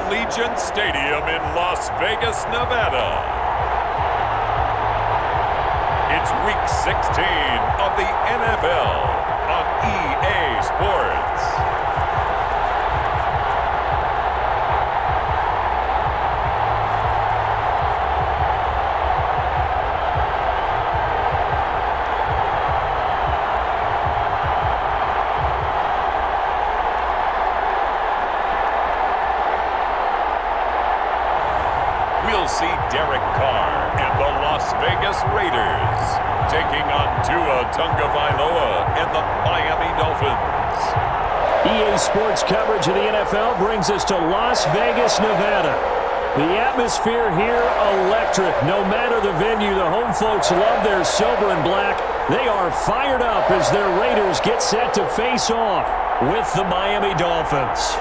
Allegiant Stadium in Las Vegas, Nevada. It's Week 16 of the NFL on EA Sports. We'll see Derek Carr and the Las Vegas Raiders taking on Tua Tagovailoa and the Miami Dolphins. EA Sports coverage of the NFL brings us to Las Vegas, Nevada. The atmosphere here, electric. No matter the venue, the home folks love their silver and black. They are fired up as their Raiders get set to face off with the Miami Dolphins.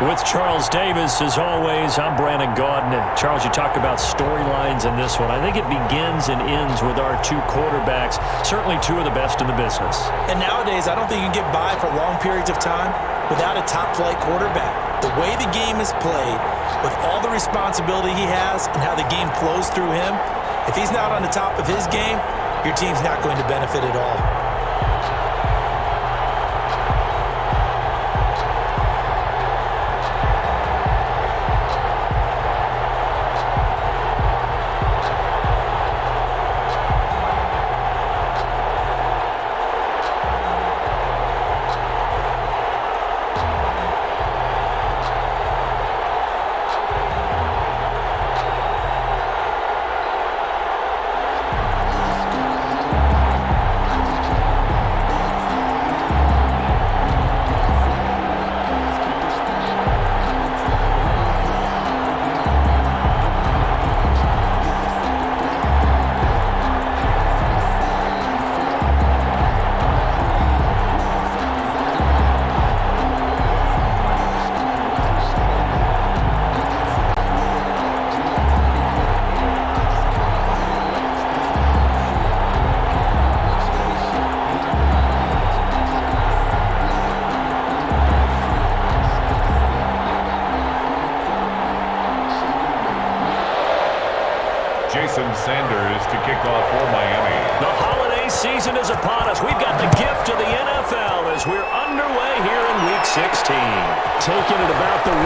With Charles Davis, as always, I'm Brandon Gaudin. Charles, you talk about storylines in this one. I think it begins and ends with our two quarterbacks, certainly two of the best in the business. And nowadays, I don't think you can get by for long periods of time without a top-flight quarterback. The way the game is played, with all the responsibility he has and how the game flows through him, if he's not on the top of his game, your team's not going to benefit at all. Sanders to kick off for Miami. The holiday season is upon us. We've got the gift of the NFL as we're underway here in Week 16. Taking it about the 1.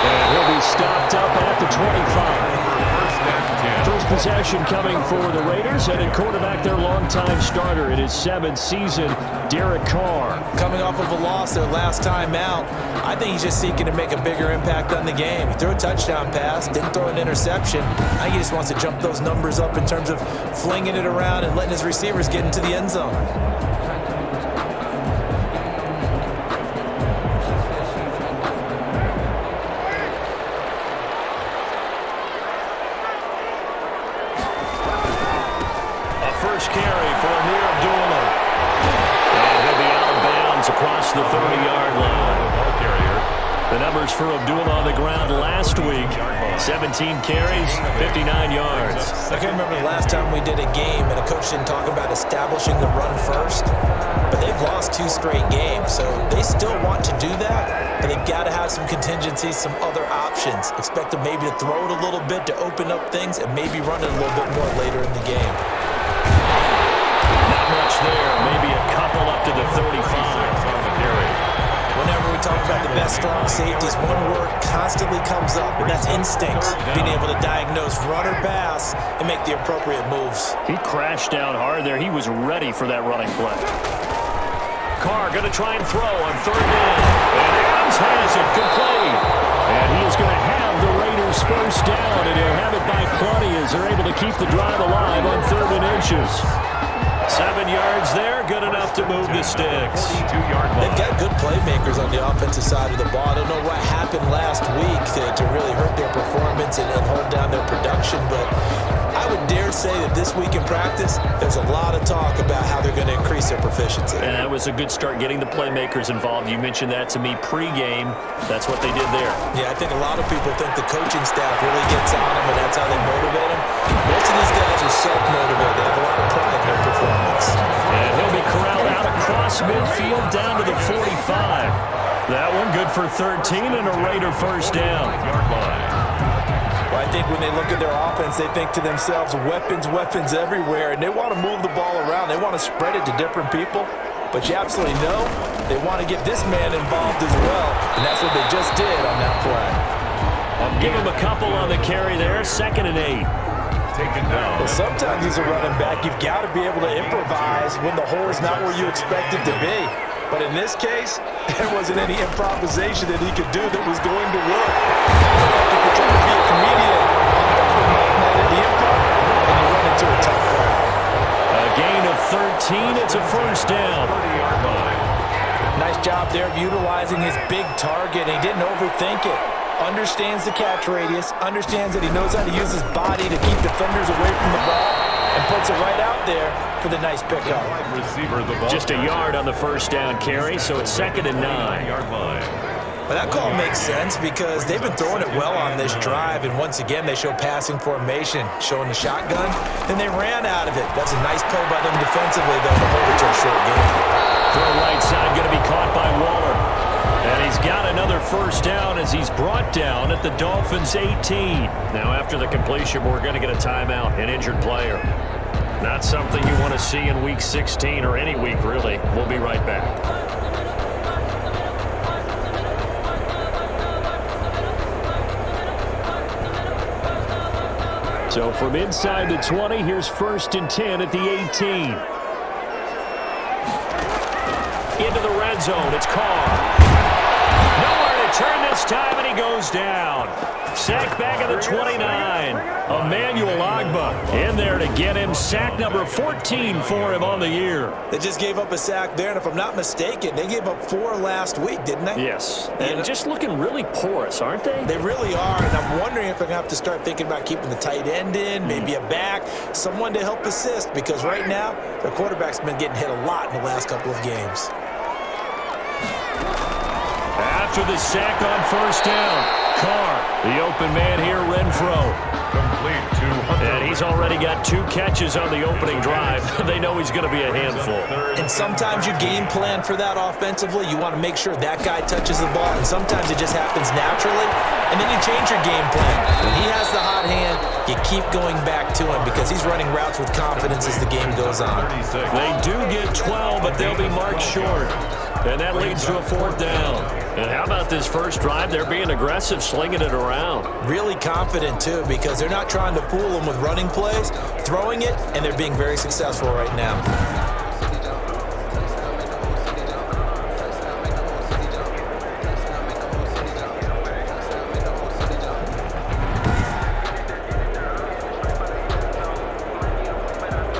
And he'll be stopped up at the 25. First possession coming for the Raiders, and at quarterback, their longtime starter in his 7th season, Derek Carr. Coming off of a loss their last time out, I think he's just seeking to make a bigger impact on the game. He threw a touchdown pass, didn't throw an interception. I think he just wants to jump those numbers up in terms of flinging it around and letting his receivers get into the end zone. Across the 30-yard line. The numbers for Abdullah on the ground last week. 17 carries, 59 yards. I can't remember the last time we did a game and a coach didn't talk about establishing the run first. But they've lost 2 straight games, so they still want to do that. But they've got to have some contingencies, some other options. Expect them maybe to throw it a little bit to open up things and maybe run it a little bit more later in the game. Not much there. Maybe a couple up to the 35. Whenever we talk about the best strong safeties, one word constantly comes up, and that's instinct. Being able to diagnose run or pass and make the appropriate moves. He crashed down hard there. He was ready for that running play. Carr going to try and throw on 3rd down. And Adams has it complete. And he is going to have the Raiders first down, and he'll have it by plenty as they're able to keep the drive alive on 3rd and inches. 7 yards there, good enough to move the sticks. They've got good playmakers on the offensive side of the ball. I don't know what happened last week to really hurt their performance and hold down their production, but I would dare to say that this week in practice, there's a lot of talk about how they're going to increase their proficiency. And that was a good start getting the playmakers involved. You mentioned that to me pregame. That's what they did there. Yeah, I think a lot of people think the coaching staff really gets on them, and that's how they motivate them. Most of these guys are self-motivated. They have a lot of pride in their performance. And he'll be corralled out across midfield down to the 45. That one good for 13 and a Raider first down. Well, I think when they look at their offense, they think to themselves, weapons, weapons everywhere, and they want to move the ball around. They want to spread it to different people, but you absolutely know they want to get this man involved as well, and that's what they just did on that play. Give him a couple on the carry there, 2nd and 8. Well, sometimes as a running back, you've got to be able to improvise when the hole is not where you expect it to be. But in this case, there wasn't any improvisation that he could do that was going to work. If you're trying to be a comedian, the improv, and you run into a tough crowd. A gain of 13, it's a first down. Nice job there of utilizing his big target. He didn't overthink it. Understands the catch radius, understands that he knows how to use his body to keep defenders away from the ball, and puts it right out there for the nice pickup. Just a yard on the first down carry, so it's 2nd and 9. Well, that call makes sense because they've been throwing it well on this drive, and once again they show passing formation, showing the shotgun, then they ran out of it. That's a nice play by them defensively, though, to hold it to a short game. Throw right side, going to be caught by Waller. And he's got another first down as he's brought down at the Dolphins' 18. Now, after the completion, we're going to get a timeout, an injured player. Not something you want to see in Week 16 or any week, really. We'll be right back. So from inside the 20, here's 1st and 10 at the 18. Into the red zone, it's Carr. Nowhere to turn this time, and he goes down. Sack back at the 29. Emmanuel Ogbah in there to get him. Sack number 14 for him on the year. They just gave up a sack there, and if I'm not mistaken, they gave up 4 last week, didn't they? Yes, and just looking really porous, aren't they? They really are, and I'm wondering if they're going to have to start thinking about keeping the tight end in, maybe a back, someone to help assist, because right now, their quarterback's been getting hit a lot in the last couple of games. After the sack on first down, Carr, the open man here, Renfro. Complete to Hunter. And he's already got 2 catches on the opening drive. They know he's going to be a handful. And sometimes you game plan for that offensively. You want to make sure that guy touches the ball, and sometimes it just happens naturally, and then you change your game plan. When he has the hot hand, you keep going back to him because he's running routes with confidence as the game goes on. They do get 12, but they'll be marked short. And that leads to a 4th down. And how about this first drive? They're being aggressive, slinging it around. Really confident, too, because they're not trying to fool them with running plays, throwing it, and they're being very successful right now.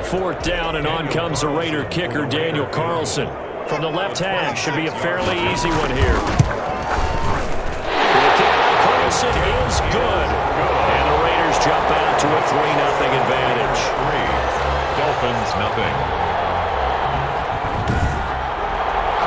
Fourth down, and on comes the Raider kicker, Daniel Carlson. From the left hash, should be a fairly easy one here. The kick by Carlson is good. And the Raiders jump out to a 3-0 advantage. Dolphins nothing.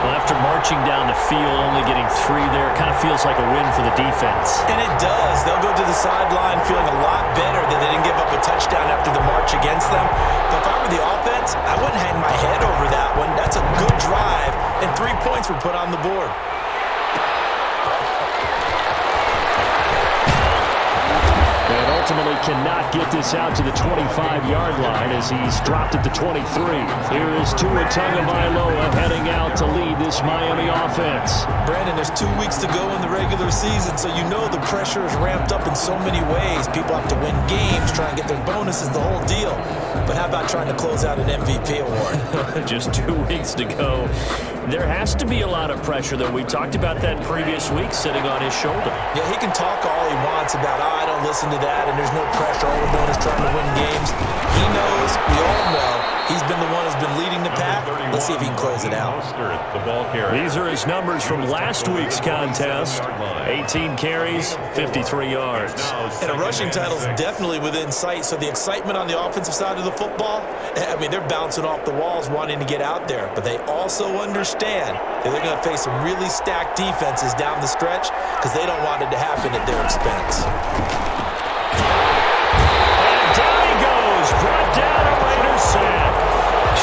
Well, after marching down the field, only getting 3 there, it kind of feels like a win for the defense. And it does. They'll go to the sideline feeling a lot better that they didn't give up a touchdown after the march against them. But if I were the offense, I wouldn't hang my head over that one. That's a good drive, and 3 points were put on the board. And ultimately cannot get this out to the 25-yard line as he's dropped at the 23. Here is Tua Tagovailoa heading out to lead this Miami offense. Brandon, there's 2 weeks to go in the regular season, so you know the pressure is ramped up in so many ways. People have to win games, try and get their bonuses, the whole deal. But how about trying to close out an MVP award? Just 2 weeks to go. There has to be a lot of pressure, though. We talked about that previous week sitting on his shoulder. Yeah, he can talk all he wants about, I don't listen to that, and there's no pressure. All we're doing is trying to win games. He knows, we all know, he's been the one who's been leading the pack. Let's see if he can close it out. These are his numbers from last week's contest. 18 carries, 53 yards. And a rushing title is definitely within sight, so the excitement on the offensive side of the football, I mean, they're bouncing off the walls wanting to get out there, but they also understand that they're going to face some really stacked defenses down the stretch because they don't want it to happen at their expense. And down he goes, brought down a Raiders sack.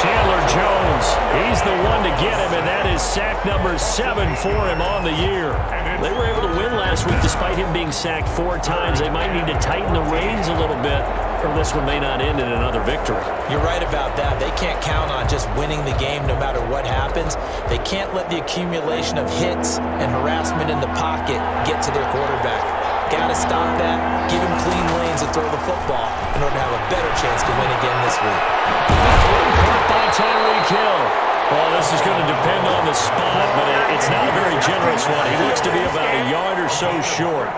Chandler Jones, he's the one to get him, and that is sack number 7 for him on the year. They were able to win last week despite him being sacked 4 times. They might need to tighten the reins a little bit, or this one may not end in another victory. You're right about that. They can't count on just winning the game no matter what happens. They can't let the accumulation of hits and harassment in the pocket get to their quarterback. Got to stop that, give him clean lanes to throw the football in order to have a better chance to win again this week. Caught by Tyreek Hill. Well, this is going to depend on the spot, but it's not a very generous one. He looks to be about a yard or so short.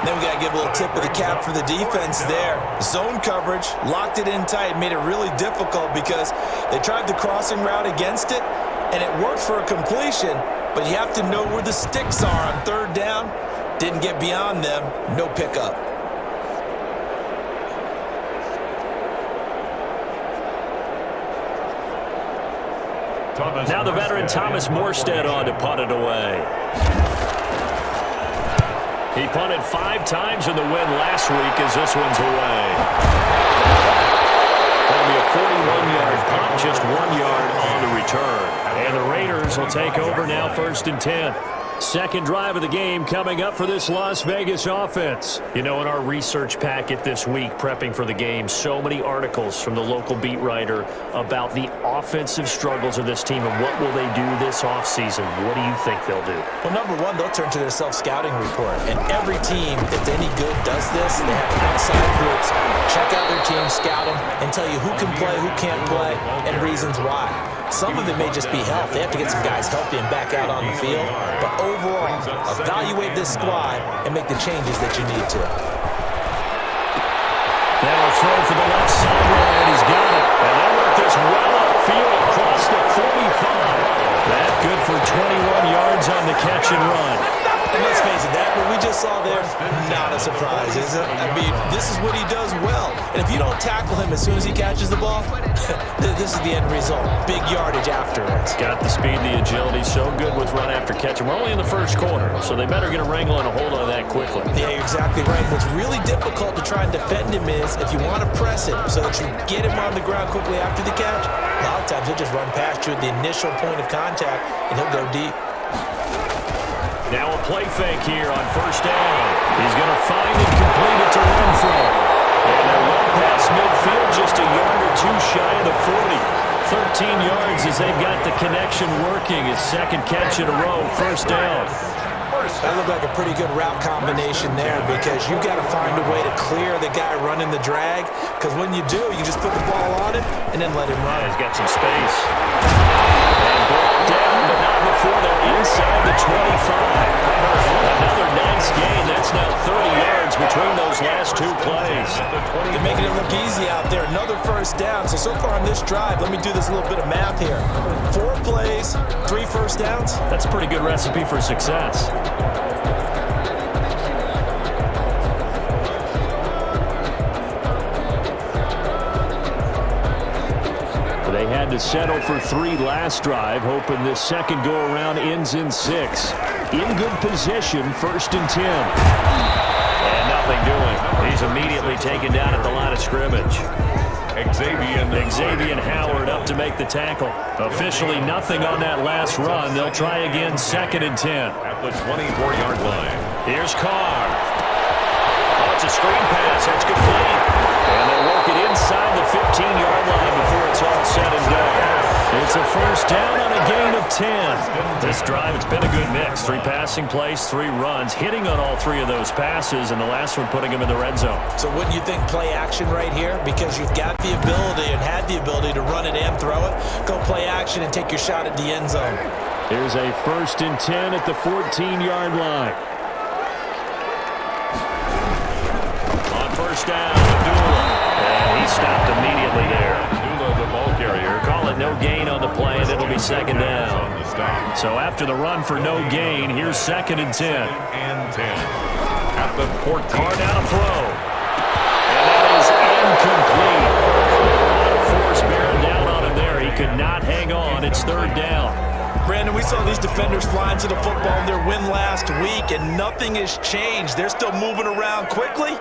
Then we got to give a little tip of the cap for the defense there. Zone coverage, locked it in tight, made it really difficult because they tried the crossing route against it, and it worked for a completion, but you have to know where the sticks are on 3rd down. Didn't get beyond them, no pickup. Now the veteran Thomas Morstead on to punt it away. He punted 5 times in the win last week as this one's away. That'll be a 41-yard punt, just 1 yard on the return. And the Raiders will take over now, 1st and 10. Second drive of the game coming up for this Las Vegas offense. You know, in our research packet this week, prepping for the game, so many articles from the local beat writer about the offensive struggles of this team and what will they do this offseason. What do you think they'll do? Well, number one, they'll turn to their self-scouting report. And every team that's any good does this. They have outside groups, check out their team, scout them, and tell you who can play, who can't play, and reasons why. Some of it may just be health. They have to get some guys healthy and back out on the field. But overall, evaluate this squad and make the changes that you need to. Now a throw for the left sideline, and he's got it. And they'll work this well upfield across the 45. That good for 21 yards on the catch and run. And let's face it, that what we just saw there, not a surprise, is it? I mean, this is what he does well. And if you don't tackle him as soon as he catches the ball, this is the end result. Big yardage afterwards. Got the speed, the agility, so good with run after catch. And we're only in the first quarter, so they better get a wrangle and a hold on that quickly. Yeah, you're exactly right. What's really difficult to try and defend him is if you want to press him so that you get him on the ground quickly after the catch, a lot of times he'll just run past you at the initial point of contact, and he'll go deep. Now a play fake here on 1st down. He's going to find and complete it to Renfro. And they're well past midfield, just a yard or 2 shy of the 40. 13 yards as they've got the connection working. His 2nd catch in a row, 1st down. That looked like a pretty good route combination there because you've got to find a way to clear the guy running the drag, because when you do, you just put the ball on him and then let him run. He's got some space. And brought down, but not before they're inside the 25. Another nice gain. That's now 30 yards between those last 2 plays. They're making it look easy out there. Another 1st down. So far on this drive, let me do this little bit of math here. 4 plays, 3 1st downs. That's a pretty good recipe for success. They had to settle for 3 last drive, hoping this second go-around ends in 6. In good position, 1st and 10. And nothing doing. He's immediately taken down at the line of scrimmage. Xavier Howard up to make the tackle. Officially nothing on that last run. They'll try again, 2nd and 10. At the 24-yard line. Here's Carr. Oh, it's a screen pass. That's complete. And they'll work it inside the 15-yard line before it's all said and done. It's a 1st down on a gain of 10. This drive, it's been a good mix. 3 passing plays, 3 runs, hitting on all 3 of those passes, and the last one putting him in the red zone. So wouldn't you think play action right here? Because you've got the ability and had the ability to run it and throw it. Go play action and take your shot at the end zone. Here's a 1st and 10 at the 14-yard line. On 1st first down. Abdullah. And he stopped immediately there. Abdullah, the ball carrier. Call it no gain on the play, and it'll be second down. So after the run for no gain, here's 2nd and 10. And 10. At the 14. Carr down a throw. And that is incomplete. A lot of force bearing down on him there. He could not hang on. It's 3rd down. Brandon, we saw these defenders flying to the football in their win last week, and nothing has changed. They're still moving around quickly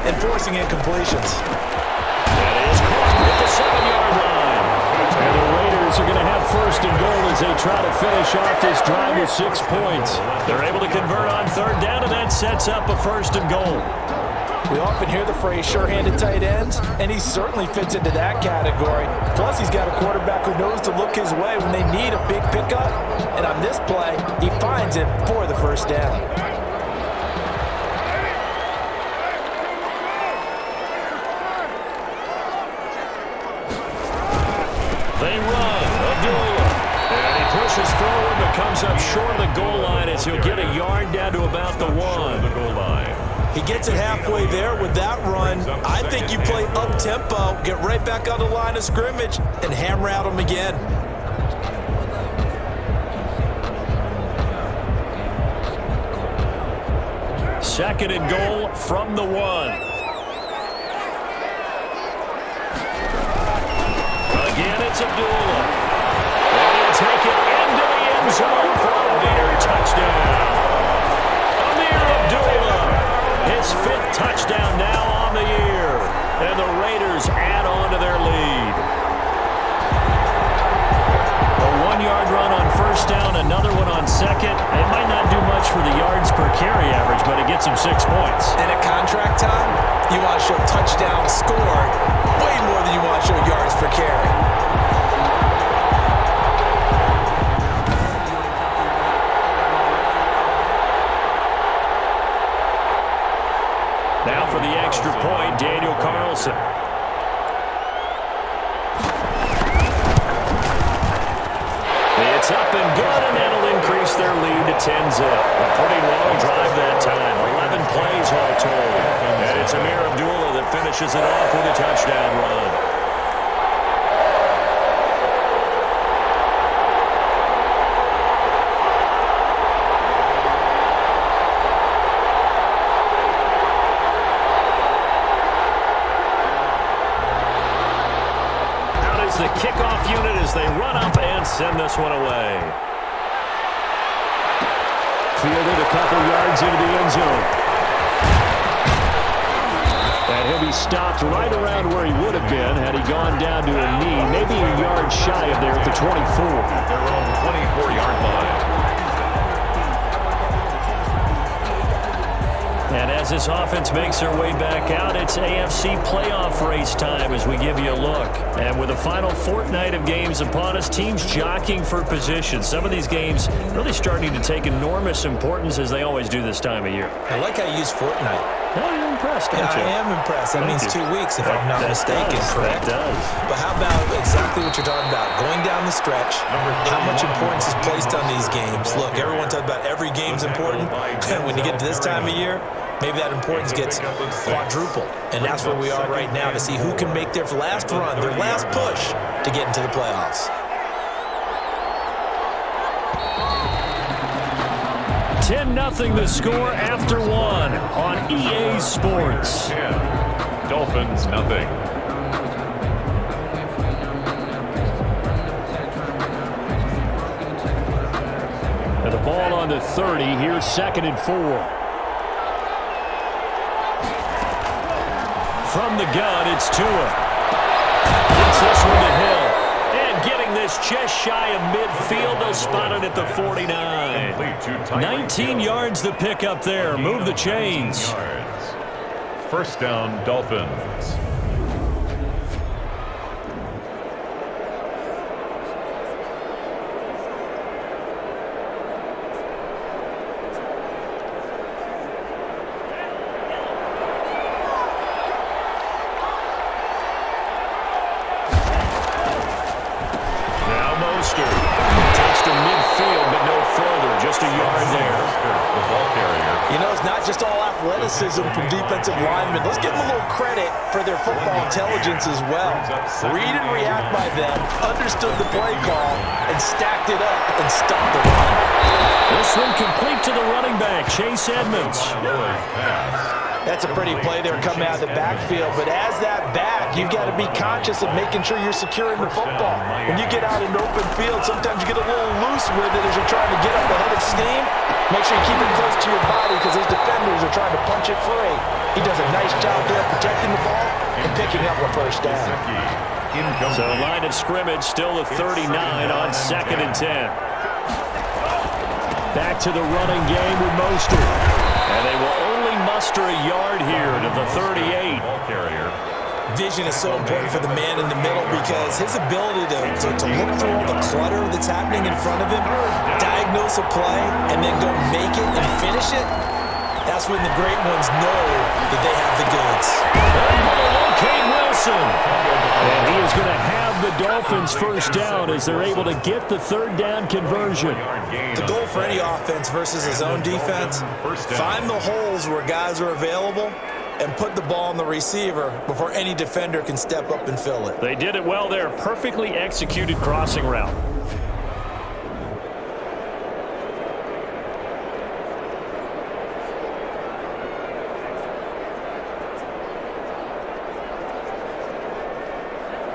and forcing incompletions. That is caught at the 7-yard line. And the Raiders are going to have 1st and goal as they try to finish off this drive with 6 points. They're able to convert on 3rd down, and that sets up a 1st and goal. We often hear the phrase sure-handed tight ends, and he certainly fits into that category. Plus, he's got a quarterback who knows to look his way when they need a big pickup. And on this play, he finds it for the 1st down. They run. Abdullah. And he pushes forward but comes up short of the goal line as he'll get a yard down to about the 1. The goal line. He gets it halfway there with that run. I think you play up-tempo, get right back on the line of scrimmage, and hammer at him again. Second and goal from the 1. Again, it's Abdullah. And he'll take it into the end zone for a later touchdown. Amir Abdullah. His 5th touchdown now on the year. And the Raiders add on to their lead. A 1-yard run on 1st down, another one on 2nd. It might not do much for the yards per carry average, but it gets him 6 points. And at contract time, you want to show touchdown scored way more than you want to show yards per carry. Now for the extra point, Daniel Carlson. It's up and good, and that'll increase their lead to 10-zip. A pretty long drive that time, 11 plays all told. And it's Amir Abdullah that finishes it off with a touchdown run. The kickoff unit as they run up and send this one away. Fielded a couple yards into the end zone. And he'll be stopped right around where he would have been had he gone down to a knee, maybe a yard shy of there at the 24. Their own 24-yard line. And as this offense makes their way back out, it's AFC playoff race time as we give you a look. And with the final fortnight of games upon us, teams jockeying for position. Some of these games really starting to take enormous importance as they always do this time of year. I like how you use fortnight. No, you're impressed, don't Yeah, you? I am impressed. That means 2 weeks, if I'm not mistaken, correct? That does. But how about exactly what you're talking about? Going down the stretch, how much importance is placed on these games? Look, everyone talks about every game's important. And when you get to this time of year, maybe that importance gets quadrupled. And that's where we are right now to see who can make their last run, their last push to get into the playoffs. 10-0 the score after 1 on EA Sports. 10. Dolphins, nothing. And the ball on the 30. Here's 2nd and 4. From the gun, it's Tua. Gets this one to Hill. And getting this just shy of midfield. They'll spot it at the 49. 19 yards to pick up there. Move the chains. First down, Dolphins. You know, it's not not just all athleticism from defensive linemen. Let's give them a little credit for their football intelligence as well. Read and react by them, understood the play call, and stacked it up and stopped the run. This one complete to the running back, Chase Edmonds. That's a pretty play there coming out of the backfield, but as that back, you've got to be conscious of making sure you're securing the football. When you get out in the open field, sometimes you get a little loose with it as you're trying to get up ahead of steam. Make sure you keep it close to your body because those defenders are trying to punch it free. He does a nice job there protecting the ball and picking up a first down. So line of scrimmage still at 39 on 2nd and 10. Back to the running game with Mostert. And they will only muster a yard here to the 38. Vision is so important for the man in the middle because his ability to look through all the clutter that's happening in front of him, diagnose a play, and then go make it and finish it, that's when the great ones know that they have the goods. Locate Wilson. And he is going to have the Dolphins first down as they're able to get the third down conversion. The goal for any offense versus his own defense, find the holes where guys are available and put the ball on the receiver before any defender can step up and fill it. They did it well there. Perfectly executed crossing route.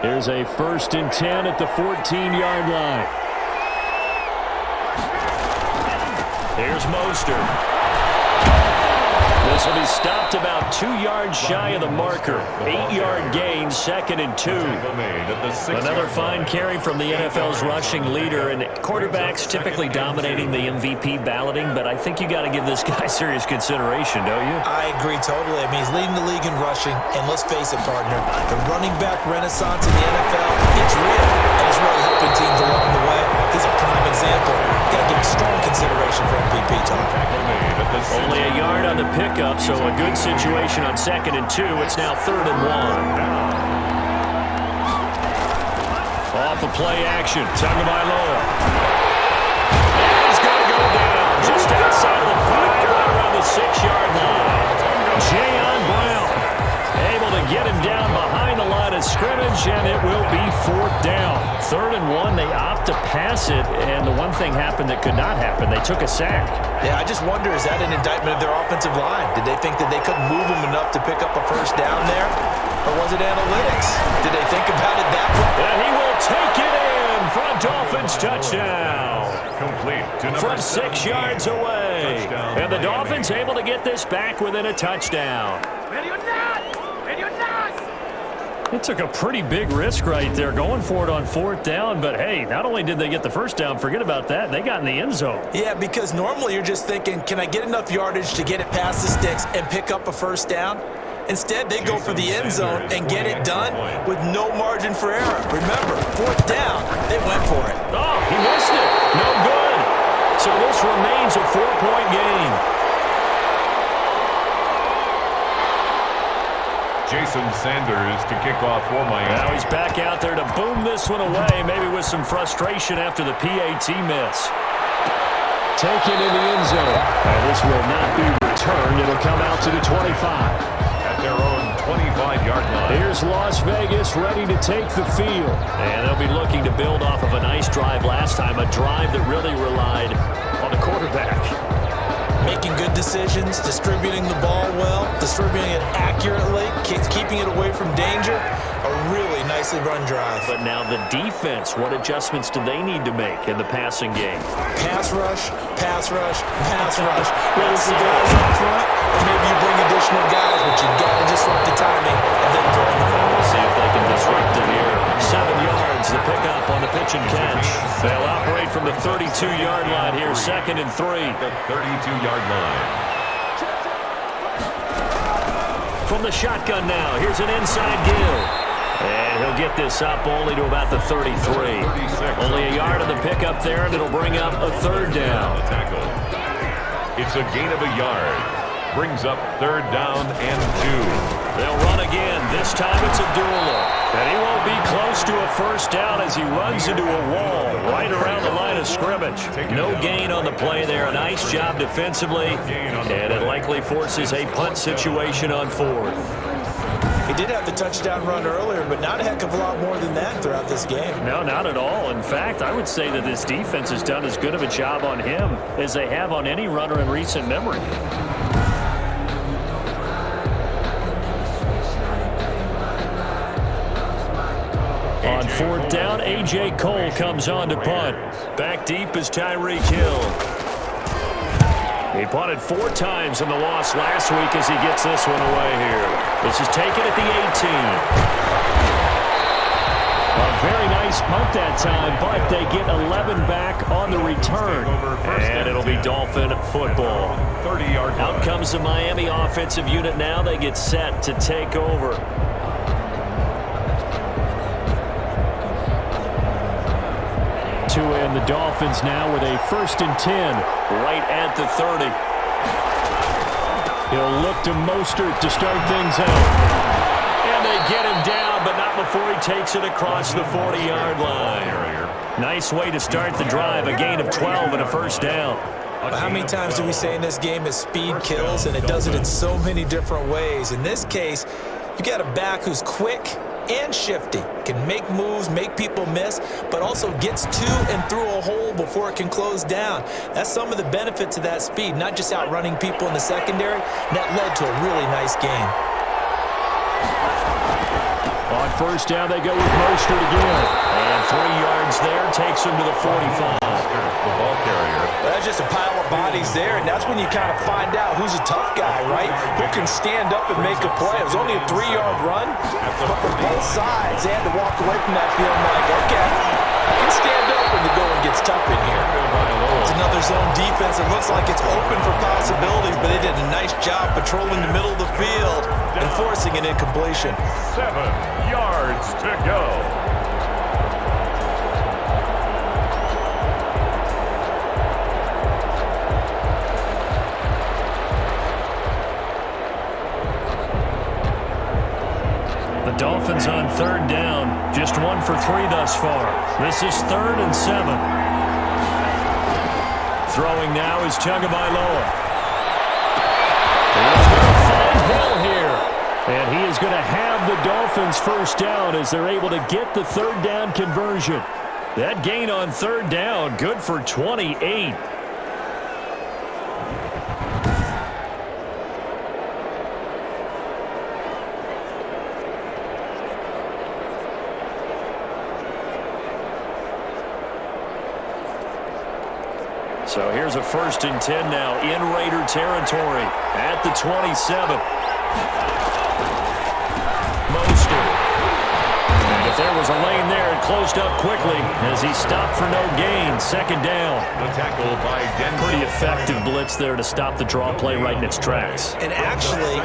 Here's a 1st and 10 at the 14-yard line. Here's Mostert. This will be stopped about 2 yards shy of the marker. 8-yard gain, 2nd and 2. Another fine carry from the NFL's rushing leader, and quarterbacks typically dominating the MVP balloting, but I think you got to give this guy serious consideration, don't you? I agree totally. I mean, he's leading the league in rushing, and let's face it, partner, the running back renaissance in the NFL, it's real, and it's really helping teams along the way. He's a prime example. Got to give strong consideration for MVP talk. Only a yard on the pickup, so a good situation on 2nd and 2. It's now 3rd and 1. Off of play action, Tagovailoa. He's going to go down just outside of the 5, right around the 6-yard line. Jayon Brown able to get him down behind the line of scrimmage, and it will be 4th down. 3rd and 1, they opt to pass it, and the one thing happened that could not happen. They took a sack. Yeah, I just wonder, is that an indictment of their offensive line? Did they think that they couldn't move them enough to pick up a first down there? Or was it analytics? Did they think about it that way? And he will take it in for a Dolphins touchdown. From 6 yards away. And the Dolphins able to get this back within a touchdown. It took a pretty big risk right there going for it on 4th down, but hey, not only did they get the first down, forget about that, they got in the end zone. Yeah, because normally you're just thinking, can I get enough yardage to get it past the sticks and pick up a first down? Instead, they go for the end zone and get it done with no margin for error. Remember, 4th down, they went for it. Oh, he missed it. No good. So this remains a 4-point game. Jason Sanders to kick off for Miami. Now he's back out there to boom this one away, maybe with some frustration after the PAT miss. Taken in the end zone. And this will not be returned. It'll come out to the 25. At their own 25-yard line. Here's Las Vegas ready to take the field. And they'll be looking to build off of a nice drive last time, a drive that really relied on the quarterback. Making good decisions, distributing the ball well, distributing it accurately, keeping it away from danger. A really nicely run drive. But now the defense, what adjustments do they need to make in the passing game? Pass rush, pass rush, pass rush. Whether it's the guys up front, or maybe you bring additional guys, but you got to disrupt the timing and then throw the ball. We'll see if they can disrupt it here. 7 yards, the pickup on the pitch and catch. They'll operate from the 32-yard line here, 2nd and 3. The 32-yard line. From the shotgun now, here's an inside give. And he'll get this up only to about the 33. Only a yard on the pickup there, and it'll bring up a 3rd down. It's a gain of a yard. Brings up 3rd down and 2. They'll run again. This time it's a duel. And he won't be close to a first down as he runs into a wall right around the line of scrimmage. No gain on the play there. A nice job defensively, and it likely forces a punt situation on fourth. He did have the touchdown run earlier, but not a heck of a lot more than that throughout this game. No, not at all. In fact, I would say that this defense has done as good of a job on him as they have on any runner in recent memory. On fourth down, A.J. Cole comes on to punt. Back deep is Tyreek Hill. He punted 4 times in the loss last week as he gets this one away here. This is taken at the 18. A very nice punt that time, but they get 11 back on the return. And it'll be Dolphin football. Out comes the Miami offensive unit now. They get set to take over. To end the Dolphins now with a 1st and 10 right at the 30. He'll look to Mostert to start things out. And they get him down, but not before he takes it across the 40-yard line. Nice way to start the drive, a gain of 12 and a first down. How many times do we say in this game that speed kills, and it does it in so many different ways? In this case, you got a back who's quick and shifty, can make moves, make people miss, but also gets to and through a hole before it can close down. That's some of the benefits of that speed, not just outrunning people in the secondary. That led to a really nice game. On first down, they go with Mostert again. And 3 yards there takes him to the 45. The ball carrier. That's just a pile of bodies there, and that's when you kind of find out who's a tough guy, right? Who can stand up and make a play. It was only a 3-yard run, but from both sides, they had to walk away from that feeling like, okay, I can stand up when the going gets tough in here. It's another zone defense. It looks like it's open for possibilities, but they did a nice job patrolling the middle of the field and forcing an incompletion. 7 yards to go. Dolphins on 3rd down. Just 1 for 3 thus far. This is 3rd and 7. Throwing now is Tagovailoa. He's going to find Hill here. And he is going to have the Dolphins first down as they're able to get the 3rd down conversion. That gain on 3rd down, good for 28. So here's a 1st and 10 now in Raider territory at the 27. Mostert. And if there was a lane there, it closed up quickly as he stopped for no gain. 2nd down. The tackle by Denver. Pretty effective blitz there to stop the draw play right in its tracks. And actually,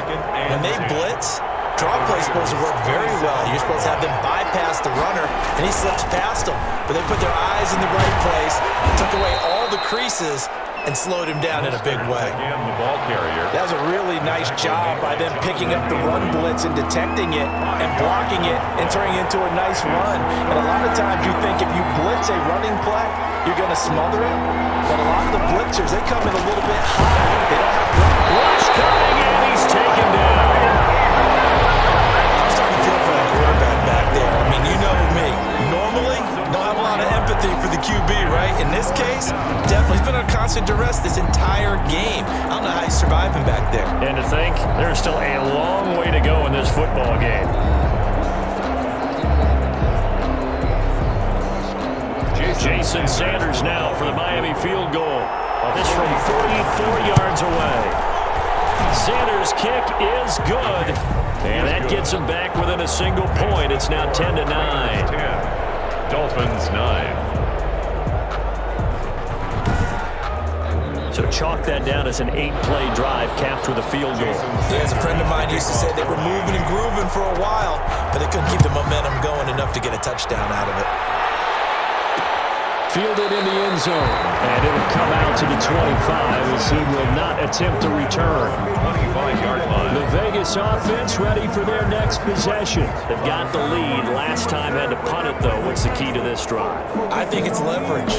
when they blitz, draw play is supposed to work very well. You're supposed to have them bypass the runner, and he slips past them. But they put their eyes in the right place, took away all the creases, and slowed him down in a big way. Again, the ball carrier. That was a really nice job by them picking up the run blitz and detecting it and blocking it and turning it into a nice run. And a lot of times you think if you blitz a running play, you're going to smother it. But a lot of the blitzers, they come in a little bit high. They don't have Rush coming in. He's taken down. I'm starting to feel for that quarterback back there. I mean, you know me. Normally, don't have a lot of empathy for the QB, right? In this case, definitely he's been on constant duress this entire game. I don't know how he's surviving back there. And to think, there's still a long way to go in this football game. Jason Sanders now for the Miami field goal. This from 44 yards away. Sanders' kick is good. And that gets him back within a single point. It's now 10-9. 10. Dolphins 9. So chalk that down as an 8-play drive capped with a field goal. Yeah, as a friend of mine used to say, they were moving and grooving for a while, but they couldn't keep the momentum going enough to get a touchdown out of it. Fielded in the end zone. And it'll come out to the 25 as he will not attempt to return. 25-yard line. The Vegas offense ready for their next possession. They've got the lead. Last time had to punt it, though. What's the key to this drive? I think it's leverage.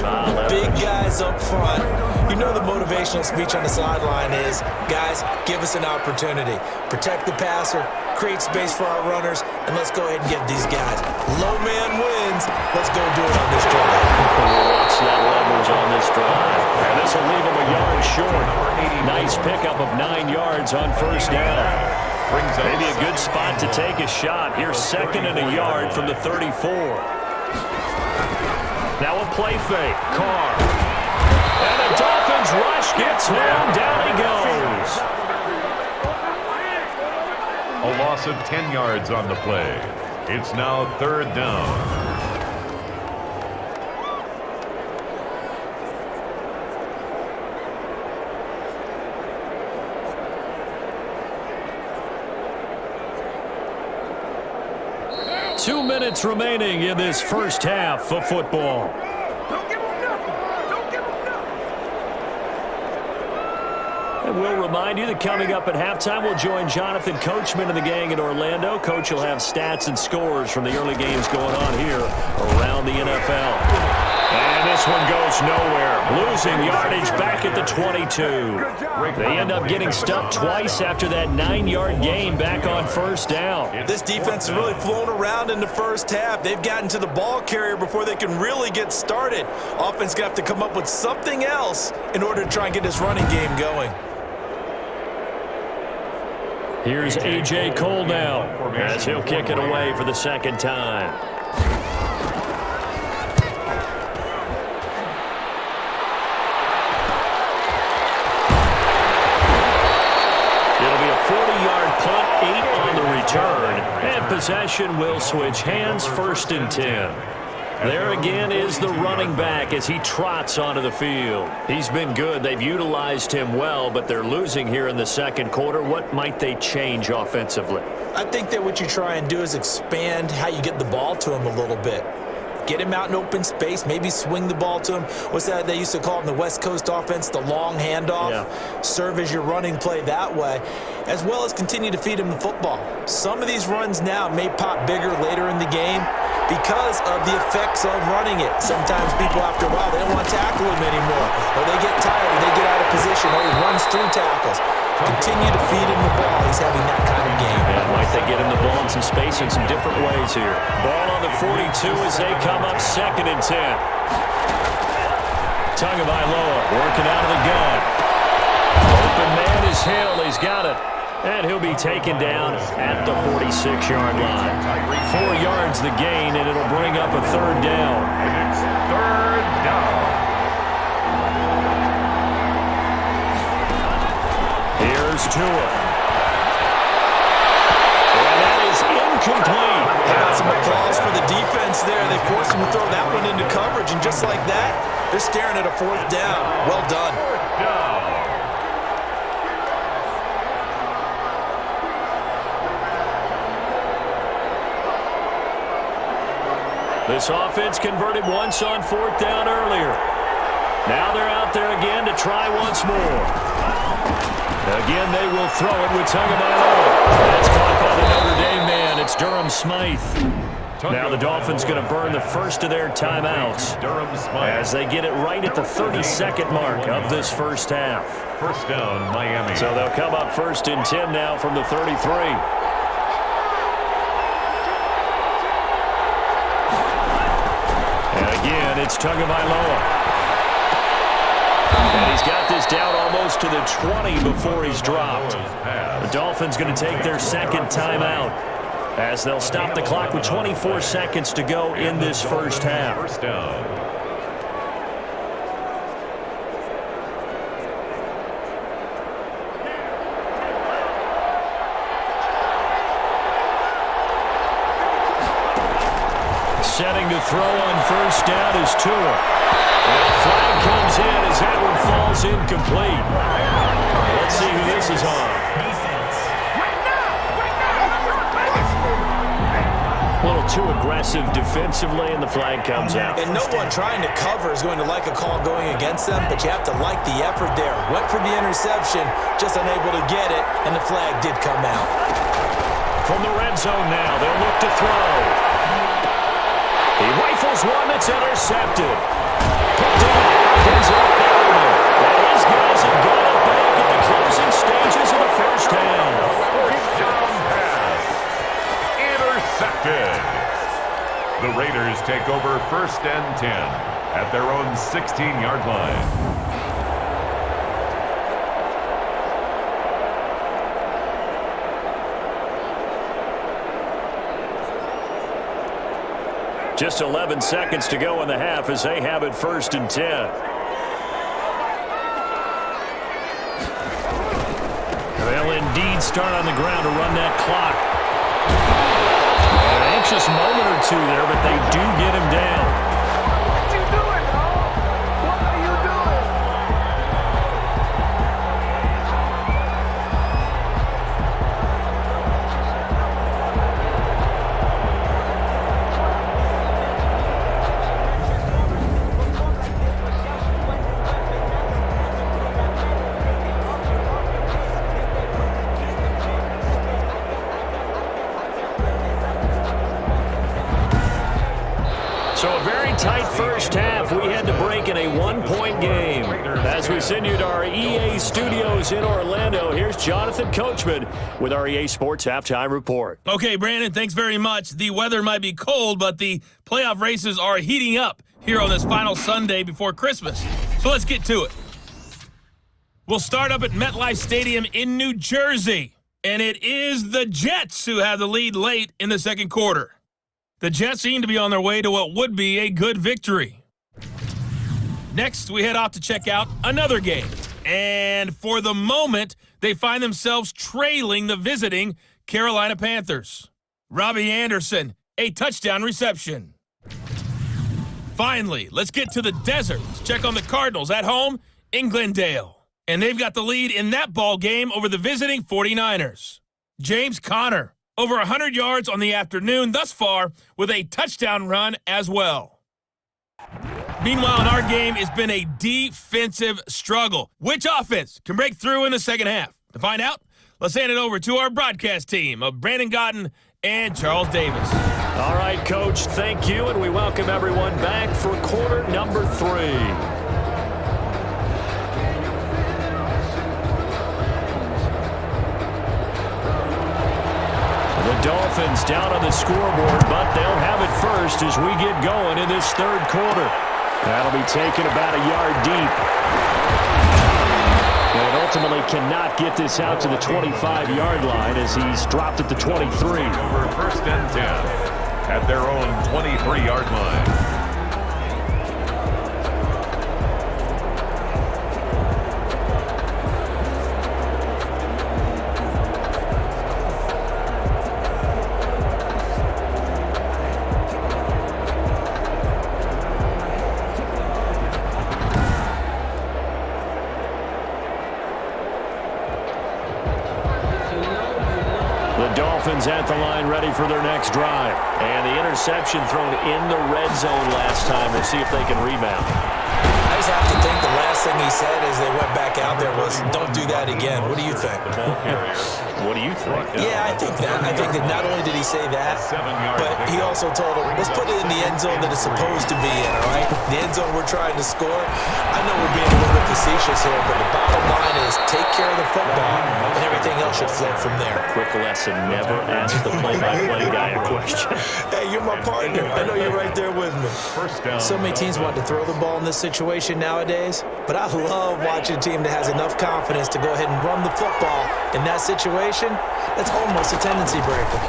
Big guys up front. You know the motivational speech on the sideline is, guys, give us an opportunity. Protect the passer, create space for our runners, and let's go ahead and get these guys. Low man wins. Let's go do it on this drive. We'll watch that leverage on this drive. And this will leave him a yard short. Nice pickup of 9 yards on first down. Maybe a good spot to take a shot. Here's 2nd and a yard from the 34. Now a play fake. Carr. And the Dolphins rush gets him. Down he goes. A loss of 10 yards on the play. It's now 3rd down. Two minutes remaining in this first half of football. And we'll remind you that coming up at halftime, we'll join Jonathan Coachman and the gang in Orlando. Coach will have stats and scores from the early games going on here around the NFL. And this one goes nowhere. Losing yardage back at the 22. They end up getting stuck twice after that 9-yard gain back on first down. This defense has really flown around in the first half. They've gotten to the ball carrier before they can really get started. Offense going to have to come up with something else in order to try and get this running game going. Here's A.J. Cole now as he'll kick it away for the second time. It'll be a 40-yard punt, 8 on the return, and possession will switch hands, 1st and 10. There again is the running back as he trots onto the field. He's been good. They've utilized him well, but they're losing here in the second quarter. What might they change offensively? I think that what you try and do is expand how you get the ball to him a little bit. Get him out in open space, maybe swing the ball to him. What's that they used to call in the West Coast offense, the long handoff? Yeah. Serve as your running play that way, as well as continue to feed him the football. Some of these runs now may pop bigger later in the game because of the effects of running it. Sometimes people, after a while, they don't want to tackle him anymore, or they get tired, or they get out of position, or he runs through tackles. Continue to feed him the ball. He's having that kind of game. Yeah, might they get him the ball in some space in some different ways here. Ball on the 42 as they come up 2nd and 10. Tagovailoa working out of the gun. Open man is Hill. He's got it. And he'll be taken down at the 46-yard line. 4 yards the gain, and it'll bring up a 3rd down. It's 3rd down. Here's Tua. And that is incomplete. Got some applause for the defense there. They forced him to throw that one into coverage, and just like that, they're staring at a 4th down. Well done. This offense converted once on 4th down earlier. Now they're out there again to try once more. Again, they will throw it with Tagovailoa. That's caught by the Notre Dame man. It's Durham Smythe. Now the Dolphins going to burn the first of their timeouts as they get it right at the 32nd mark of this first half. First down, Miami. So they'll come up 1st and 10 now from the 33. And again, it's Tagovailoa. And he's got this down almost to the 20 before he's dropped. The Dolphins going to take their second timeout as they'll stop the clock with 24 seconds to go in this first half. First down. Setting to throw on first down is Tua. And the flag comes in as that one falls incomplete. Let's see who this is on. A little too aggressive defensively, and the flag comes out. And no one trying to cover is going to like a call going against them, but you have to like the effort there. Went for the interception, just unable to get it, and the flag did come out. From the red zone now, they'll look to throw. He rifles one that's intercepted. Picked off. And these guys have got it back at the closing stages of the first half. First down pass. Intercepted. The Raiders take over 1st and 10 at their own 16-yard line. Just 11 seconds to go in the half as they have it 1st and 10. They'll indeed start on the ground to run that clock. An anxious moment or two there, but they do get him down. What you doing, dog? What are you doing? So a very tight first half. We had to break in a one-point game. As we send you to our EA studios in Orlando, here's Jonathan Coachman with our EA Sports Halftime Report. Okay, Brandon, thanks very much. The weather might be cold, but the playoff races are heating up here on this final Sunday before Christmas. So let's get to it. We'll start up at MetLife Stadium in New Jersey, and it is the Jets who have the lead late in the second quarter. The Jets seem to be on their way to what would be a good victory. Next, we head off to check out another game. And for the moment, they find themselves trailing the visiting Carolina Panthers. Robbie Anderson, a touchdown reception. Finally, let's get to the desert. Let's check on the Cardinals at home in Glendale. And they've got the lead in that ball game over the visiting 49ers. James Conner, over 100 yards on the afternoon thus far with a touchdown run as well. Meanwhile, in our game, it's been a defensive struggle. Which offense can break through in the second half? To find out, let's hand it over to our broadcast team of Brandon Gotten and Charles Davis. All right, Coach, thank you, and we welcome everyone back for quarter number 3. The Dolphins down on the scoreboard, but they'll have it first as we get going in this third quarter. That'll be taken about a yard deep. And ultimately cannot get this out to the 25-yard line as he's dropped at the 23. Over 1st and 10 at their own 23-yard line. Dolphins at the line ready for their next drive. And the interception thrown in the red zone last time. We'll see if they can rebound. I just have to think the last thing he said as they went back out there was, don't do that again. What do you think? What do you think? Yeah, I think that. I think that not only did he say that, but he also told him, let's put it in the end zone that it's supposed to be in, all right? The end zone we're trying to score. I know we're being a little bit facetious here, but the bottom line is take care of the football, and everything else should flow from there. Quick lesson, never ask the play-by-play guy a question. Hey, you're my partner. I know you're right there with me. First down. So many teams want to throw the ball in this situation nowadays, but I love watching a team that has enough confidence to go ahead and run the football in that situation. That's almost a tendency breaker.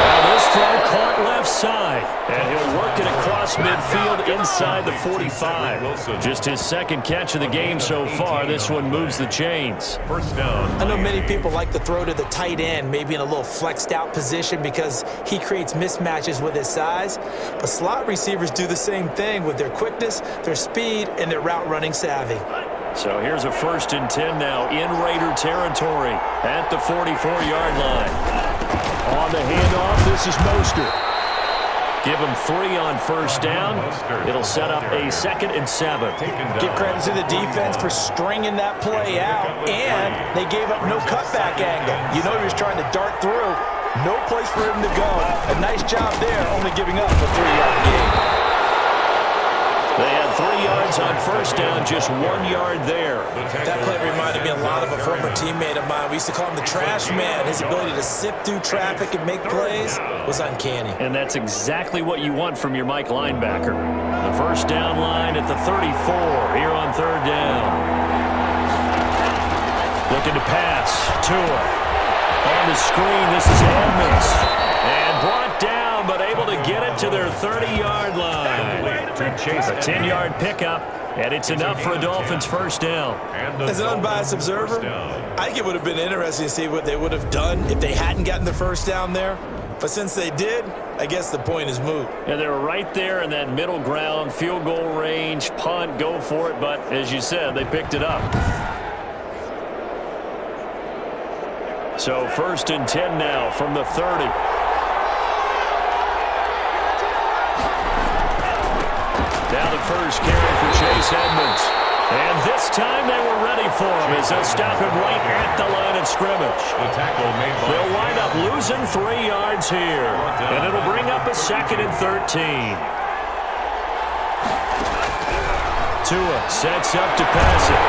Now this throw caught left side, and he'll work it across midfield inside the 45. Just his second catch of the game so far. This one moves the chains. First down. I know many people like to throw to the tight end, maybe in a little flexed out position because he creates mismatches with his size. But slot receivers do the same thing with their quickness, their speed, and their route running savvy. So here's a 1st and 10 now in Raider territory at the 44-yard line. On the handoff, this is Mostert. Give him 3 on first down. It'll set up a 2nd and 7. Give credit to the defense for stringing that play out, and they gave up no cutback angle. You know he was trying to dart through. No place for him to go. A nice job there, only giving up a 3-yard gain. They had 3 yards on first down, just 1 yard there. That play reminded me a lot of a former teammate of mine. We used to call him the trash man. His ability to sift through traffic and make plays was uncanny. And that's exactly what you want from your Mike linebacker. The first down line at the 34 here on 3rd down. Looking to pass. Tua. On the screen, this is Edmonds. And brought down, but able to get it to their 30-yard line. A 10-yard pickup, and it's enough for a Dolphins first down. As an unbiased observer, I think it would have been interesting to see what they would have done if they hadn't gotten the first down there. But since they did, I guess the point is moot. Yeah, they were right there in that middle ground, field goal range, punt, go for it. But as you said, they picked it up. So 1st and 10 now from the 30. Now the first carry for Chase Edmonds. And this time they were ready for him as they'll stop him right at the line of scrimmage. They'll wind up losing 3 yards here. And it'll bring up a 2nd and 13. Tua sets up to pass it.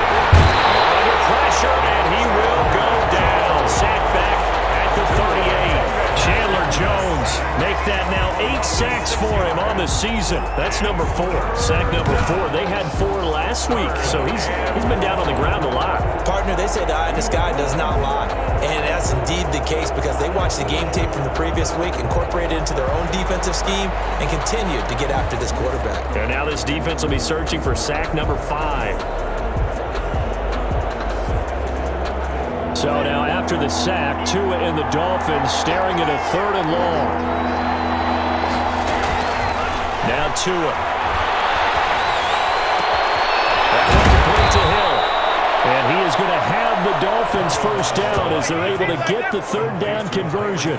Under pressure, and he will go down. Sacked back at the 38. Chandler Jones make that now 8 sacks for him on the season. That's number 4. Sack number 4. They had 4 last week, so he's been down on the ground a lot. Partner, they say the eye in the sky does not lie. And that's indeed the case because they watched the game tape from the previous week, incorporated it into their own defensive scheme, and continued to get after this quarterback. And now this defense will be searching for sack number 5. So now after the sack, Tua and the Dolphins staring at a 3rd and long. Now Tua. That one's complete to Hill. And he is going to have the Dolphins first down as they're able to get the 3rd down conversion.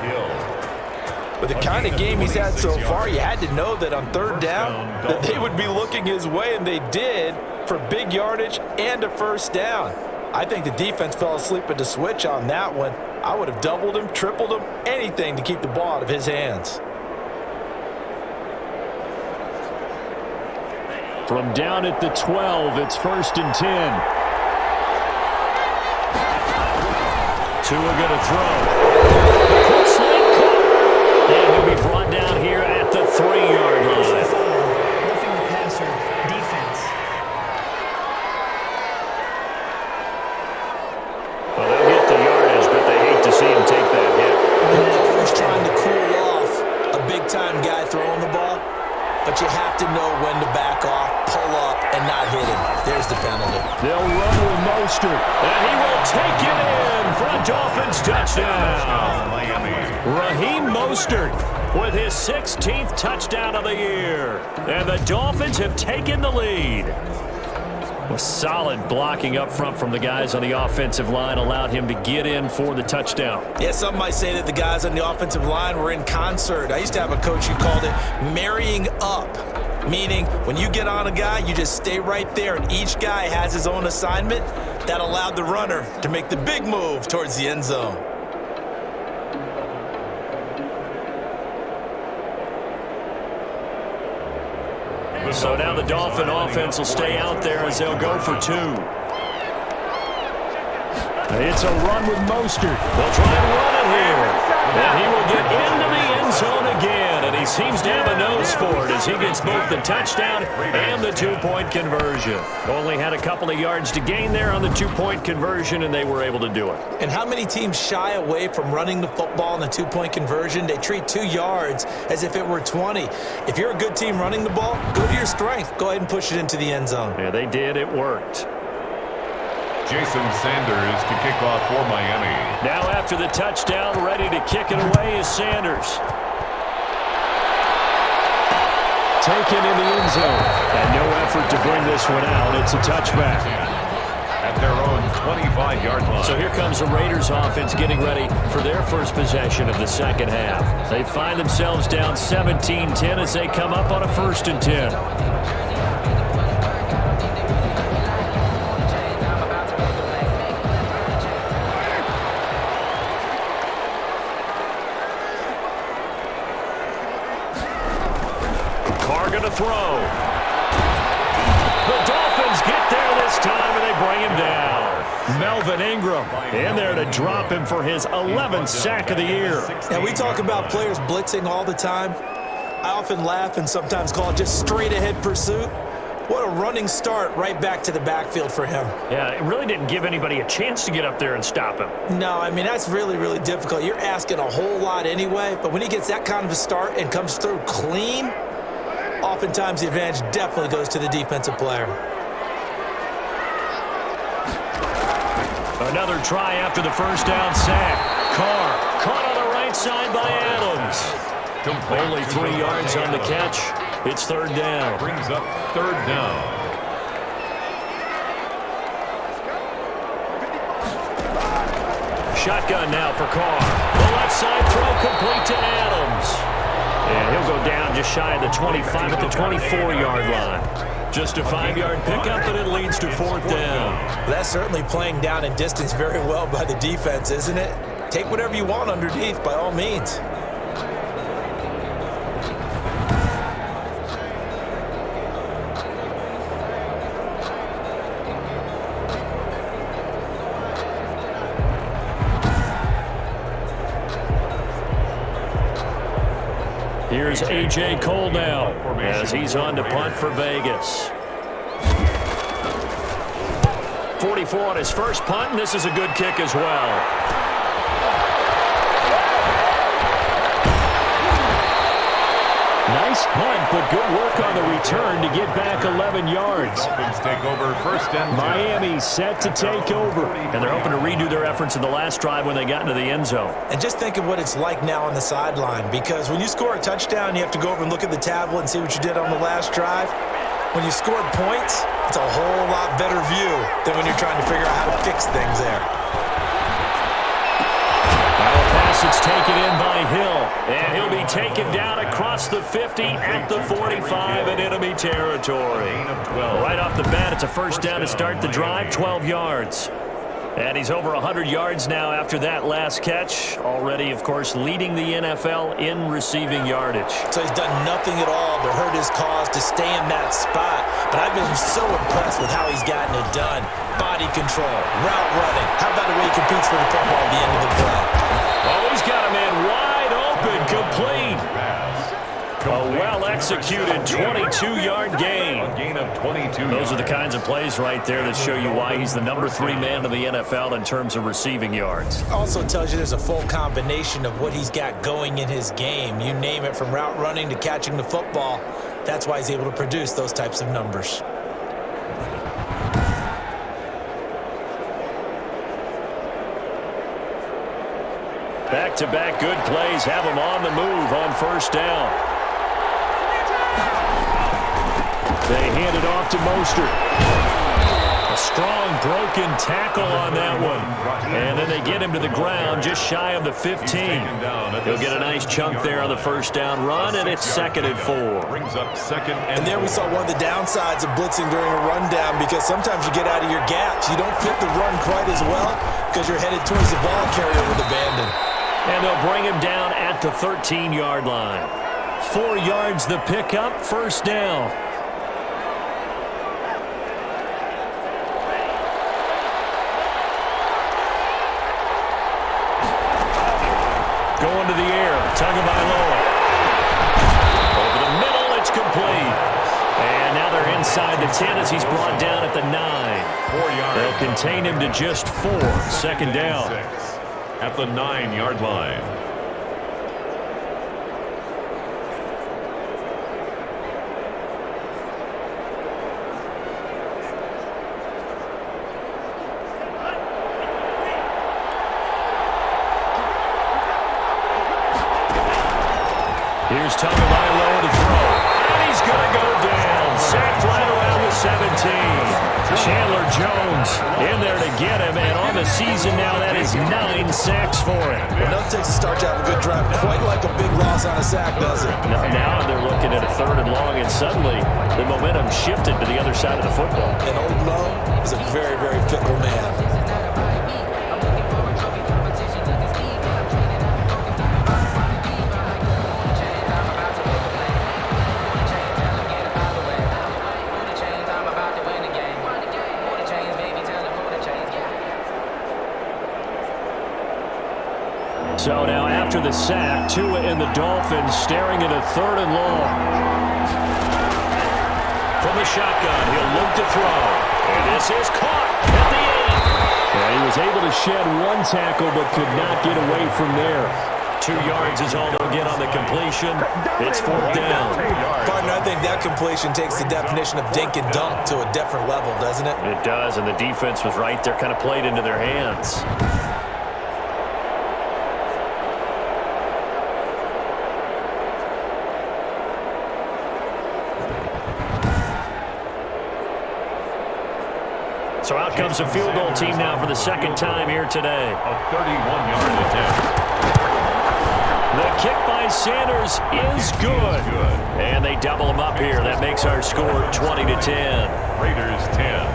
With the kind of game he's had so far, you had to know that on 3rd down that they would be looking his way, and they did for big yardage and a first down. I think the defense fell asleep at the switch on that one. I would have doubled him, tripled him, anything to keep the ball out of his hands. From down at the 12, it's 1st and 10. Tua going to throw. Quick slant caught. And he'll be brought down here at the 3-yard line. Roughing the passer, defense. Well, they'll get the yardage, but they hate to see him take that hit. The offense trying to cool off a big-time guy throwing the ball, but you have to know when to back off, pull up, and not hit him. There's the penalty. They'll run with Mostert, and he will take it in for a Dolphins touchdown. Raheem Mostert with his 16th touchdown of the year. And the Dolphins have taken the lead. With solid blocking up front from the guys on the offensive line allowed him to get in for the touchdown. Yeah, some might say that the guys on the offensive line were in concert. I used to have a coach who called it marrying up, meaning when you get on a guy, you just stay right there, and each guy has his own assignment. That allowed the runner to make the big move towards the end zone. So now the Dolphin offense will stay out there as they'll go for 2. It's a run with Mostert. They'll try and run it here. And he will get into the end zone again. And he seems to have a nose for it as he gets both the touchdown and the 2-point conversion. Only had a couple of yards to gain there on the 2-point conversion, and they were able to do it. And how many teams shy away from running the football in the 2-point conversion? They treat 2 yards as if it were 20. If you're a good team running the ball, go to your strength. Go ahead and push it into the end zone. Yeah, they did. It worked. Jason Sanders to kick off for Miami. Now after the touchdown, ready to kick it away is Sanders. Taken in the end zone. And no effort to bring this one out. It's a touchback. at their own 25-yard line. So here comes the Raiders offense getting ready for their first possession of the second half. They find themselves down 17-10 as they come up on a 1st and 10. To throw. The Dolphins get there this time and they bring him down. Melvin Ingram in there to drop him for his 11th sack of the year. And we talk about players blitzing all the time. I often laugh and sometimes call it just straight ahead pursuit. What a running start right back to the backfield for him. Yeah, it really didn't give anybody a chance to get up there and stop him. No, I mean, that's really, really difficult. You're asking a whole lot anyway, but when he gets that kind of a start and comes through clean, oftentimes the advantage definitely goes to the defensive player. Another try after the first down sack. Carr caught on the right side by Adams. Only 3 yards on the catch. It's 3rd down. Brings up 3rd down. Shotgun now for Carr. The left side throw complete to Adams. And he'll go down just shy of the 25 at the 24-yard line. Just a 5-yard pickup, and it leads to 4th down. That's certainly playing down in distance very well by the defense, isn't it? Take whatever you want underneath, by all means. Here's A.J. Cole now as he's on to punt for Vegas. 44 on his first punt, and this is a good kick as well. Nice punt, but good work on the return to get back 11 yards. Dolphins take over 1st and 10. Miami set to take over, and they're hoping to redo their efforts in the last drive when they got into the end zone. And just think of what it's like now on the sideline, because when you score a touchdown, you have to go over and look at the tablet and see what you did on the last drive. When you scored points, it's a whole lot better view than when you're trying to figure out how to fix things there. It's taken in by Hill, and he'll be taken down across the 50 at the 45 in enemy territory. Right off the bat, it's a 1st down to start the drive, 12 yards. And he's over 100 yards now after that last catch. Already, of course, leading the NFL in receiving yardage. So he's done nothing at all to hurt his cause to stay in that spot. But I've been so impressed with how he's gotten it done. Body control, route running. How about the way he competes for the football at the end of the play? Oh, he's got a man wide open, complete. A well-executed 22-yard gain. A gain of 22. Those are the kinds of plays right there that show you why he's the number 3 man in the NFL in terms of receiving yards. Also tells you there's a full combination of what he's got going in his game. You name it, from route running to catching the football. That's why he's able to produce those types of numbers. Back-to-back good plays have him on the move on 1st down. They hand it off to Mostert. A strong broken tackle on that one. And then they get him to the ground just shy of the 15. He'll get a nice chunk there on the 1st down run, and it's 2nd and 4. Brings up 2nd and there we saw one of the downsides of blitzing during a rundown, because sometimes you get out of your gaps. You don't fit the run quite as well because you're headed towards the ball carrier with abandon. And they'll bring him down at the 13-yard line. 4 yards the pickup, 1st down. Going to the air, Tagovailoa. Over the middle, it's complete. And now they're inside the 10 as he's brought down at the 9. 4 yards. They'll contain him to just 4. 2nd down. At the 9-yard line. Here's Tagovailoa to throw. And he's going to go down. Sacked right around the the 17. Chandler Jones in there to get him, and on the season now, that is 9 sacks for him. Well, nothing takes a start to have a good drive quite like a big loss on a sack, does it? Now they're looking at a 3rd and long, and suddenly the momentum shifted to the other side of the football. And Old Mo is a very, very fickle man. So now after the sack, Tua and the Dolphins staring at a 3rd and long. From the shotgun, he'll look to throw. And this is caught at the end. Yeah, he was able to shed 1 tackle but could not get away from there. 2 yards is all they'll get on the completion. It's 4th down. Partner, I think that completion takes the definition of dink and dunk to a different level, doesn't it? It does, and the defense was right there, kind of played into their hands. So out comes the field goal team now for the 2nd time here today. A 31-yard attempt. The kick by Sanders is good. And they double them up here. That makes our score 20-10. Raiders 10.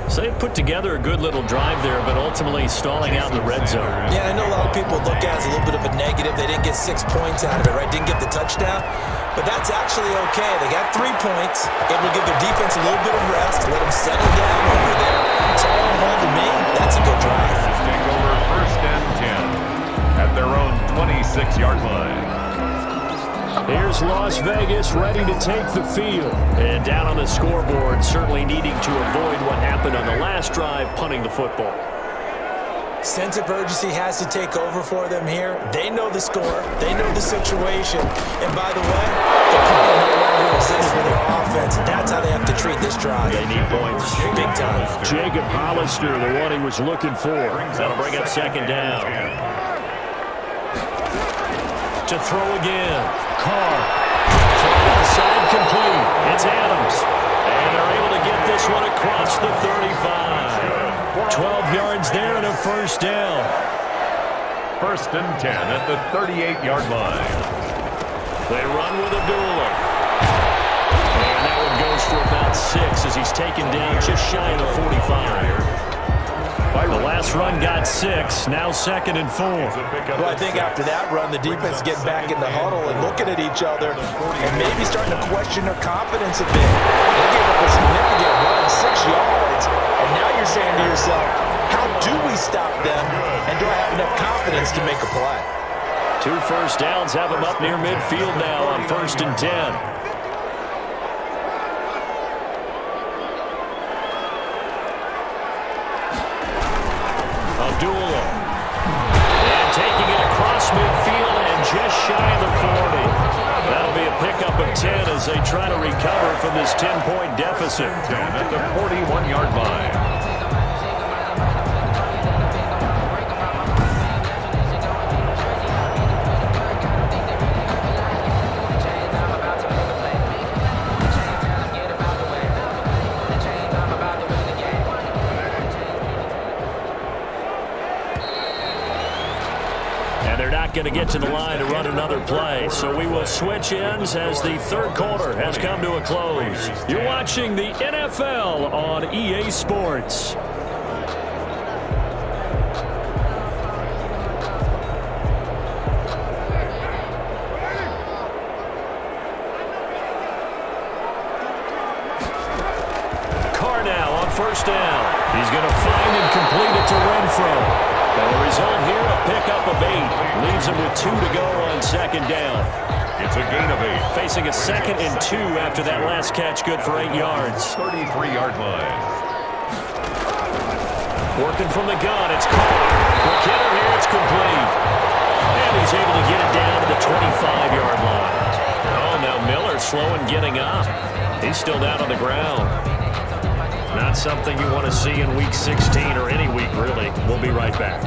So they put together a good little drive there, but ultimately stalling out in the red zone. Yeah, I know a lot of people look at it as a little bit of a negative. They didn't get 6 points out of it, right? Didn't get the touchdown. But that's actually okay. They got 3 points. It will give their defense a little bit of rest, let them settle down over there. So all in all, to me, that's a good drive. Take over 1st and 10 at their own 26-yard line. Here's Las Vegas ready to take the field. And down on the scoreboard, certainly needing to avoid what happened on the last drive, punting the football. Sense of urgency has to take over for them here. They know the score. They know the situation. And by the way, the problem no longer exists for their offense. That's how they have to treat this drive. They need points. Big time. Jacob Hollister, the one he was looking for. That'll bring up 2nd down. To throw again. Carr. From outside complete. It's Adams. And they're able to get this one across the 35. 12 yards there and a 1st down. 1st and 10 at the 38-yard line. They run with Abdullah. And that one goes for about 6 as he's taken down just shy of the 45. The last run got 6, now 2nd and 4. Well, I think after that run, the defense getting back in the huddle and looking at each other and maybe starting to question their confidence a bit. They gave up a significant run, 6 yards, and now you're saying to yourself, how do we stop them, and do I have enough confidence to make a play? 2 first downs have them up near midfield now on 1st and 10. Abdullah. And taking it across midfield and just shy of the 40. That'll be a pickup of 10 as they try to recover from this 10-point deficit. 10 at the 41-yard line. Going to get to the line to run another play. So we will switch ends as the 3rd quarter has come to a close. You're watching the NFL on EA Sports. Carr now on 1st down. He's going to find and complete it to Renfro. And the result here, a pickup of 8. Leaves him with 2 to go on 2nd down. It's a gain of 8. Facing a 2nd and 2 after that last catch, good for 8 yards. 33-yard line. Working from the gun, it's Carr. McKinnon here, it's complete. And he's able to get it down to the 25-yard line. Oh, now Miller slow in getting up. He's still down on the ground. Not something you want to see in Week 16 or any week, really. We'll be right back.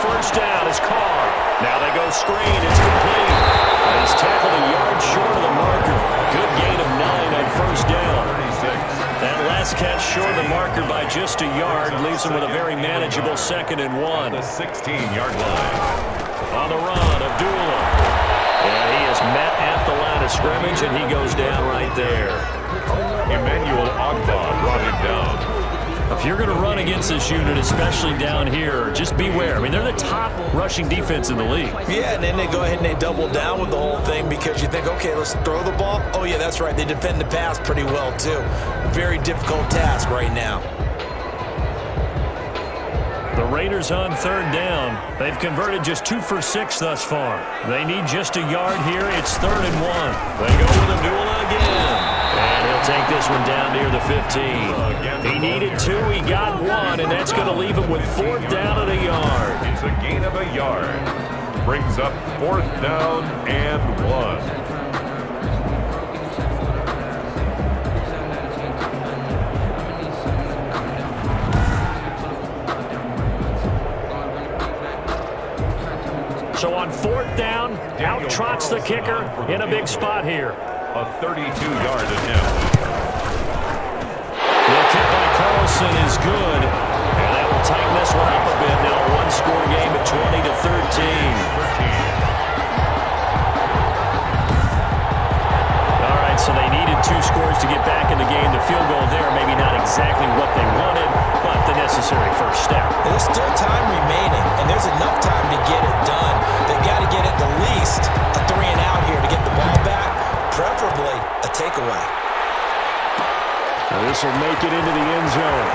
first down is Carr. Now they go screen. It's complete. And he's tackled a yard short of the marker. Good gain of 9 on first down. That last catch short of the marker by just a yard leaves him with a very manageable 2nd and 1. The 16-yard line. On the run, Abdullah. And he is met at the line of scrimmage, and he goes down right there. Emmanuel Ogbah brought him down. If you're going to run against this unit, especially down here, just beware. I mean, they're the top rushing defense in the league. Yeah, and then they go ahead and they double down with the whole thing because you think, okay, let's throw the ball. Oh, yeah, that's right. They defend the pass pretty well, too. Very difficult task right now. The Raiders on 3rd down. They've converted just 2 for 6 thus far. They need just a yard here. It's 3rd and 1. They go with Abdullah again. And he'll take this one down near the 15. He needed 2. He got 1, and that's going to leave him with 4th down and a yard. It's a gain of a yard. Brings up 4th down and 1. So on 4th down, out trots the kicker in a big spot here. A 32-yard attempt. The kick by Carlson is good, and that will tighten this one up a bit. Now a one-score game at 20-13. All right, so they needed 2 scores to get back in the game. The field goal there, maybe not exactly what they wanted, but the necessary first step. There's still time remaining, and there's enough time to get it done. They've got to get at the least a 3-and-out here to get the ball back, preferably a takeaway. Now this will make it into the end zone.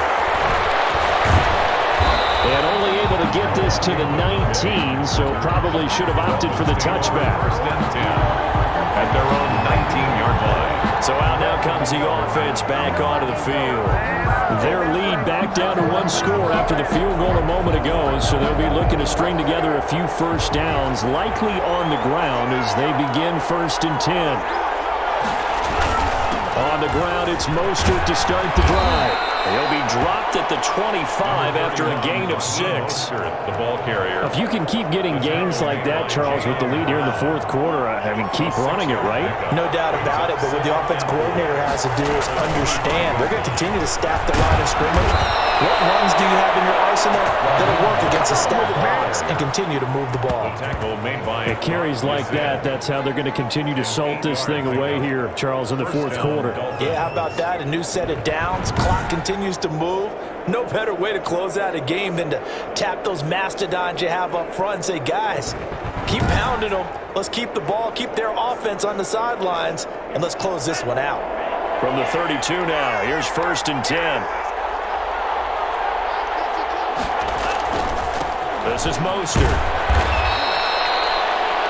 And only able to get this to the 19, so probably should have opted for the touchback. 1st and 10 at their own 19-yard line. So out now comes the offense back onto the field. Their lead back down to 1 score after the field goal a moment ago, so they'll be looking to string together a few first downs, likely on the ground as they begin 1st and 10. On the ground, it's Mostert to start the drive. He'll be dropped at the 25 after a gain of 6. The ball carrier. If you can keep getting gains like that, Charles, with the lead here in the 4th quarter, I mean, keep running it, right? No doubt about it, but what the offense coordinator has to do is understand they're going to continue to staff the line of scrimmage. What runs do you have in your arsenal that'll work against a stacked box and continue to move the ball? Tackle made by It carries like that. That's how they're going to continue to salt this thing away here, Charles, in the 4th quarter. Yeah, how about that? A new set of downs. Clock continues to move. No better way to close out a game than to tap those mastodons you have up front and say, guys, keep pounding them. Let's keep the ball, keep their offense on the sidelines, and let's close this one out. From the 32 now, here's 1st and 10. This is Mostert.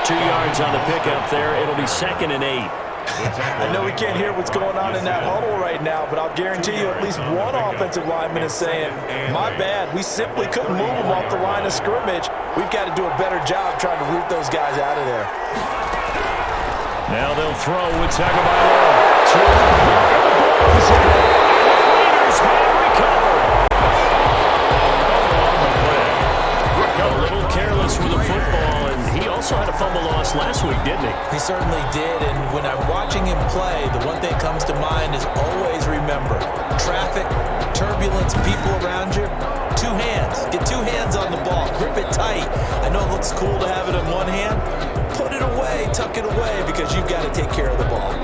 2 yards on the pickup there. It'll be 2nd and 8. I know we can't hear what's going on in that huddle right now, but I'll guarantee you at least one offensive lineman is saying, my bad, we simply couldn't move them off the line of scrimmage. We've got to do a better job trying to root those guys out of there. Now they'll throw with Tagovailoa. Raiders have recovered. A little careless with the football, and he also had a fumble loss last week, didn't he? He certainly did, and when I'm watching him play, the one thing that comes to mind is always remember, traffic, turbulence, people around you, 2 hands. Get 2 hands on the ball. Grip it tight. I know it looks cool to have it in one hand. Put it away, tuck it away, because you've got to take care of the ball.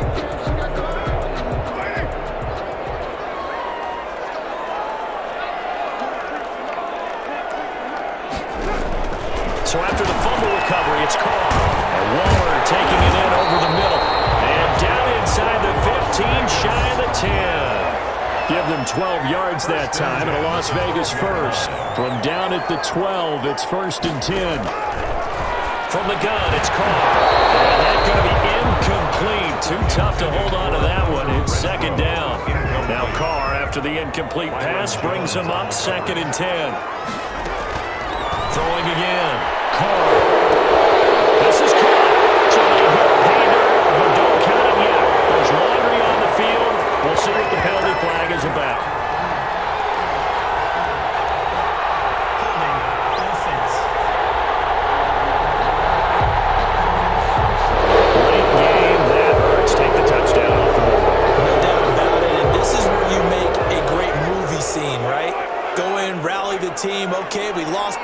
So after the fumble recovery, it's Carr. Waller taking it in over the middle. And down inside the 15, shy of the 10. Give them 12 yards that time, and a Las Vegas first. From down at the 12, it's 1st and 10. From the gun, it's Carr. And that's going to be incomplete. Too tough to hold on to that one. It's 2nd down. Now Carr, after the incomplete pass, brings him up 2nd and 10. Throwing again. Carr. This is Carr. Trying to hander, but don't count him yet. There's laundry on the field. We'll see what the penalty flag is about. Holding offense.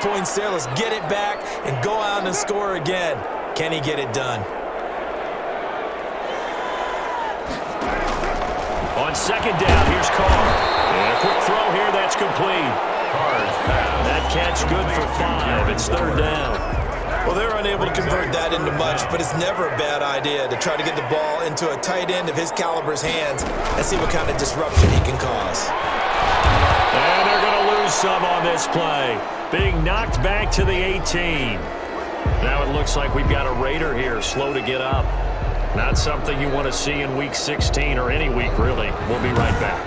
points there. Let's get it back and go out and score again. Can he get it done? On second down, here's Carr. And a quick throw here, that's complete. That catch good for 5. It's third down. Well, they're unable to convert that into much, but it's never a bad idea to try to get the ball into a tight end of his caliber's hands and see what kind of disruption he can cause. And they're going to lose some on this play. Being knocked back to the 18. Now it looks like we've got a Raider here, slow to get up. Not something you want to see in Week 16 or any week, really. We'll be right back.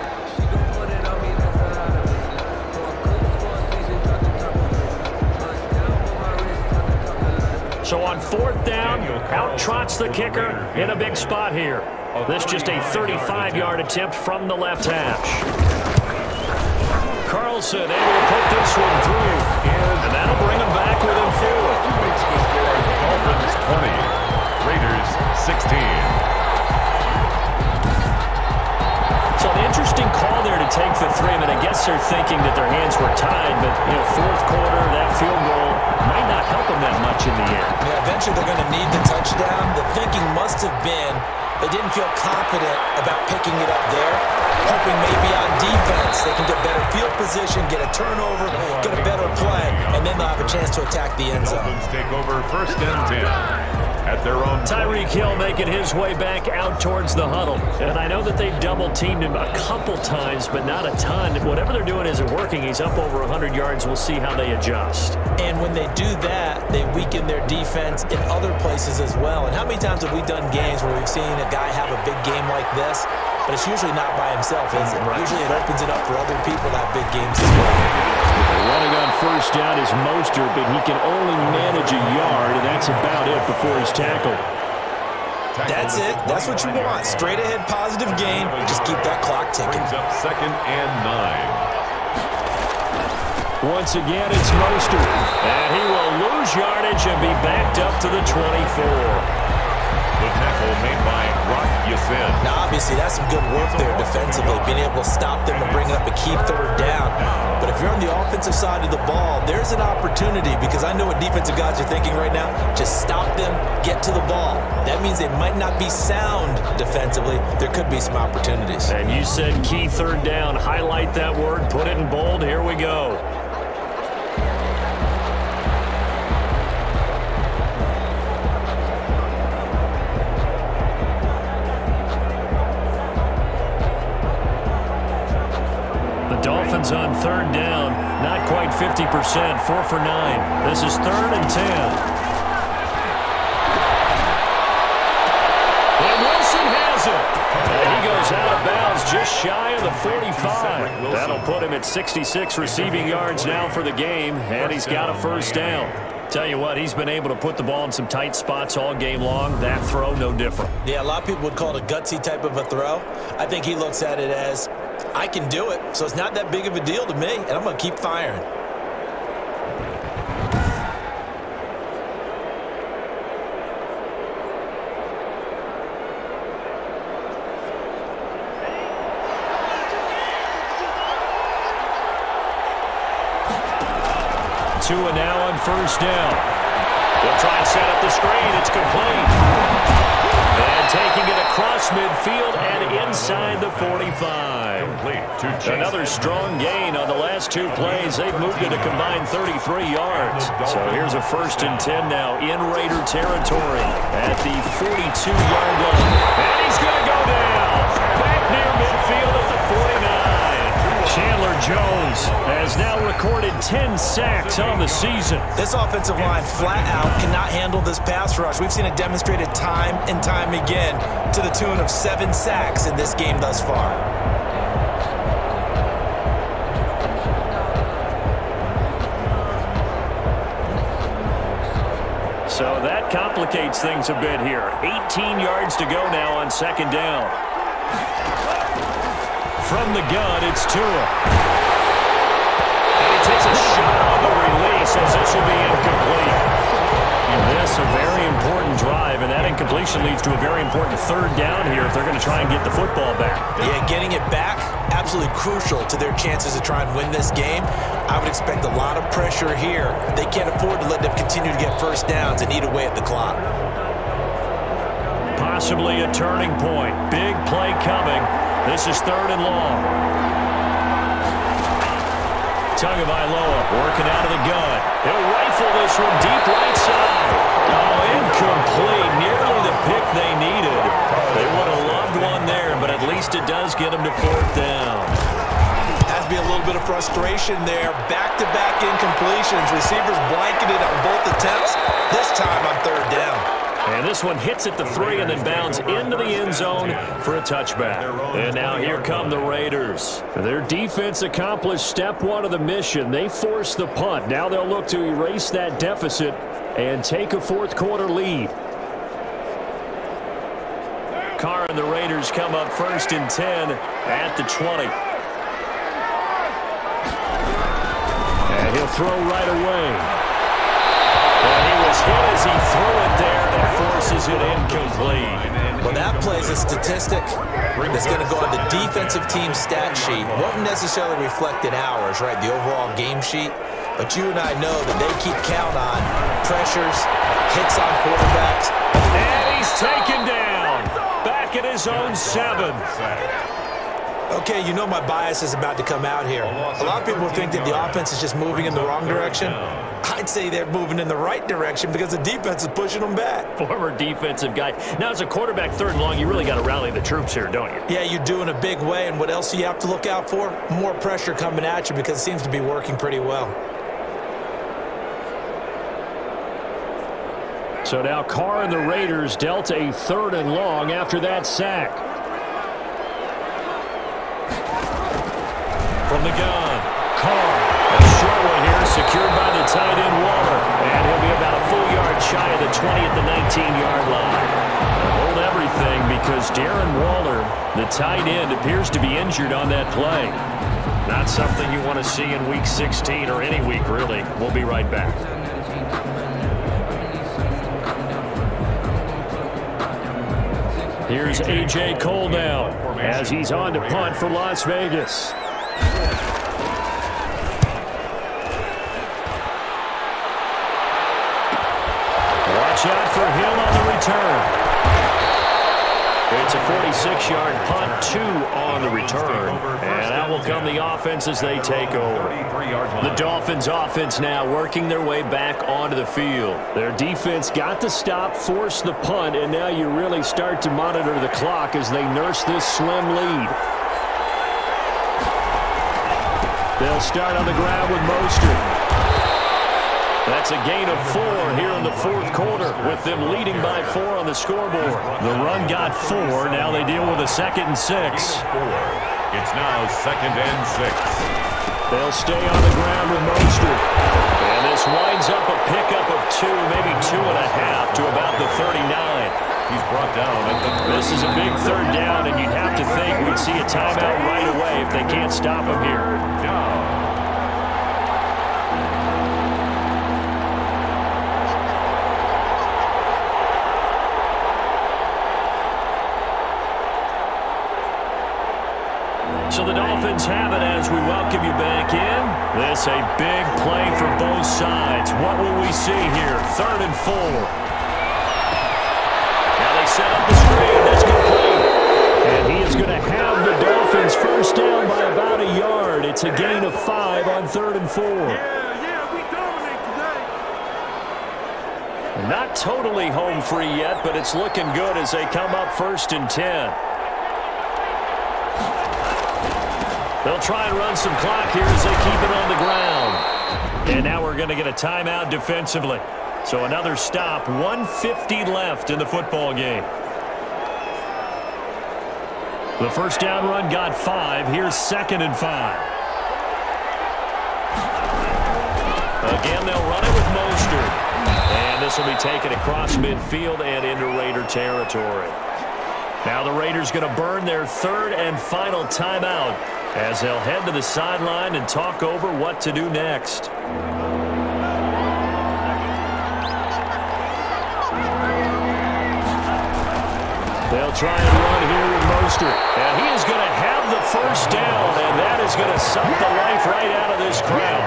So on fourth down, out trots the kicker in a big spot here. This just a 35-yard attempt from the left hash. Carlson able to put this one through, and that'll bring him back within 4. Makes the score Dolphins 20, Raiders 16. So an interesting call there to take the 3. I mean, I guess they're thinking that their hands were tied, but fourth quarter, that field goal might not help them that much in the end. Yeah, eventually they're going to need the touchdown. The thinking must have been they didn't feel confident about picking it up there, hoping maybe on defense they can get better field position, get a turnover, get a better play, and then they'll have a chance to attack the end zone. Dolphins take over first and 10 at their own. Tyreek Hill making his way back out towards the huddle. And I know that they've double-teamed him a couple times, but not a ton. Whatever they're doing isn't working. He's up over 100 yards. We'll see how they adjust. And when they do that, they weaken their defense in other places as well. And how many times have we done games where we've seen a guy have a big game like this, but it's usually not by himself, is it? Right. Usually it opens it up for other people to have big games as well. Running on first down is Mostert, but he can only manage a yard, and that's about it before he's tackled. That's it. That's what you want. Straight ahead positive gain. Just keep that clock ticking. Brings up second and 9. Once again, it's Mostert. And he will lose yardage and be backed up to the 24. The tackle made by Brock Yasin. Now, obviously, that's some good work there defensively, being able to stop them and bring up a key third down. But if you're on the offensive side of the ball, there's an opportunity, because I know what defensive guys are thinking right now. Just stop them, get to the ball. That means they might not be sound defensively. There could be some opportunities. And you said key third down. Highlight that word, put it in bold. Here we go. Dolphins on third down, not quite 50%, 4 for 9. This is third and 10. And Wilson has it. And he goes out of bounds just shy of the 45. That'll put him at 66 receiving yards now for the game, and he's got a first down. Tell you what, he's been able to put the ball in some tight spots all game long. That throw, no different. Yeah, a lot of people would call it a gutsy type of a throw. I think he looks at it as, I can do it, so it's not that big of a deal to me, and I'm going to keep firing. Tua now on first down. They'll try and set up the screen. It's complete. And taking it across midfield and inside the 45. Another strong gain on the last 2 plays. They've moved it a combined 33 yards. So here's a first and 10 now in Raider territory at the 42-yard line. And he's going to go down. Back near midfield at the 49. Chandler Jones has now recorded 10 sacks on the season. This offensive line flat out cannot handle this pass rush. We've seen it demonstrated time and time again to the tune of 7 sacks in this game thus far. So that complicates things a bit here. 18 yards to go now on second down. From the gun, it's Tua. And he takes a shot on the release as this will be incomplete. And this, a very important drive, and that incompletion leads to a very important third down here if they're going to try and get the football back. Yeah, getting it back absolutely crucial to their chances to try and win this game. I would expect a lot of pressure here. They can't afford to let them continue to get first downs and eat away at the clock. Possibly a turning point. Big play coming. This is 3rd and long. Tagovailoa working out of the gun. He'll rifle this one deep right side. Oh, incomplete. Nearly the pick they needed. They would have loved one there, but at least it does get them to 4th down. Has to be a little bit of frustration there. Back-to-back incompletions. Receivers blanketed on both attempts. This time on 3rd down. And this one hits at the 3 and then bounds into the end zone for a touchback. And now here come the Raiders. Their defense accomplished step 1 of the mission. They forced the punt. Now they'll look to erase that deficit and take a 4th quarter lead. Carr and the Raiders come up 1st and 10 at the 20. And he'll throw right away. And he was hit as he threw it there. That forces it incomplete. Well, that plays a statistic that's going to go on the defensive team stat sheet. Won't necessarily reflect in ours, right, the overall game sheet. But you and I know that they keep count on pressures, hits on quarterbacks. And he's taken down. Back at his own 7. Okay, you know my bias is about to come out here. A lot of people think that the offense is just moving in the wrong direction. I'd say they're moving in the right direction because the defense is pushing them back. Former defensive guy. Now, as a quarterback 3rd and long, you really got to rally the troops here, don't you? Yeah, you do in a big way. And what else do you have to look out for? More pressure coming at you because it seems to be working pretty well. So now Carr and the Raiders dealt a 3rd and long after that sack. From the gun, Carr. A short one here, secured by the tight end Waller. And he'll be about a full yard shy of the 20 at the 19-yard line. Hold everything because Darren Waller, the tight end, appears to be injured on that play. Not something you want to see in Week 16 or any week, really. We'll be right back. Here's A.J. Cole now as he's on to punt for Las Vegas. Watch out for him on the return. It's a 46-yard punt, 2 on the return. And out will come the offense as they take over. The Dolphins offense now working their way back onto the field. Their defense got the stop, forced the punt, and now you really start to monitor the clock as they nurse this slim lead. They'll start on the ground with Mostert. That's a gain of 4 here in the 4th quarter, with them leading by 4 on the scoreboard. The run got 4. Now they deal with a 2nd and 6. It's now 2nd and 6. They'll stay on the ground with Mostert. And this winds up a pickup of 2, maybe 2.5 to about the 39. He's brought down at the 30. This is a big 3rd down, and you'd have to think we'd see a timeout right away if they can't stop him here. Down. So the Dolphins have it as we welcome you back in. This a big play for both sides. What will we see here? 3rd and 4. Now they set up the screen. That's complete. And he is going to have the Dolphins first down by about a yard. It's a gain of 5 on 3rd and 4. Yeah, we dominate today. Not totally home free yet, but it's looking good as they come up 1st and 10. They'll try and run some clock here as they keep it on the ground. And now we're going to get a timeout defensively. So another stop, 1:50 left in the football game. The first down run got 5. Here's 2nd and 5. Again, they'll run it with Mostert. And this will be taken across midfield and into Raider territory. Now the Raiders going to burn their 3rd and final timeout as they'll head to the sideline and talk over what to do next. They'll try and run here with Mostert. And he is going to have the first down, and that is going to suck the life right out of this crowd.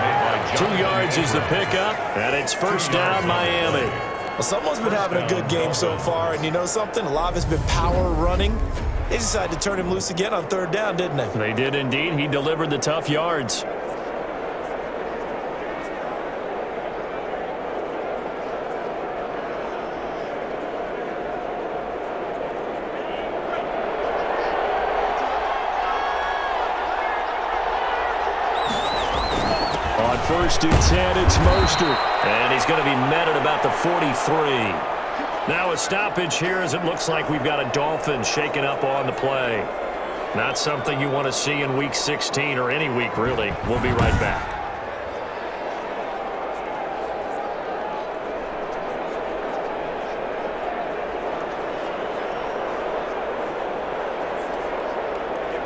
2 yards is the pickup, and it's first down Miami. Well, someone's been having a good game so far, and you know something? A lot of it's been power running. They decided to turn him loose again on 3rd down, didn't they? They did indeed. He delivered the tough yards. On 1st and 10, it's Mostert. And he's going to be met at about the 43. Now a stoppage here as it looks like we've got a Dolphin shaken up on the play. Not something you want to see in Week 16 or any week, really. We'll be right back.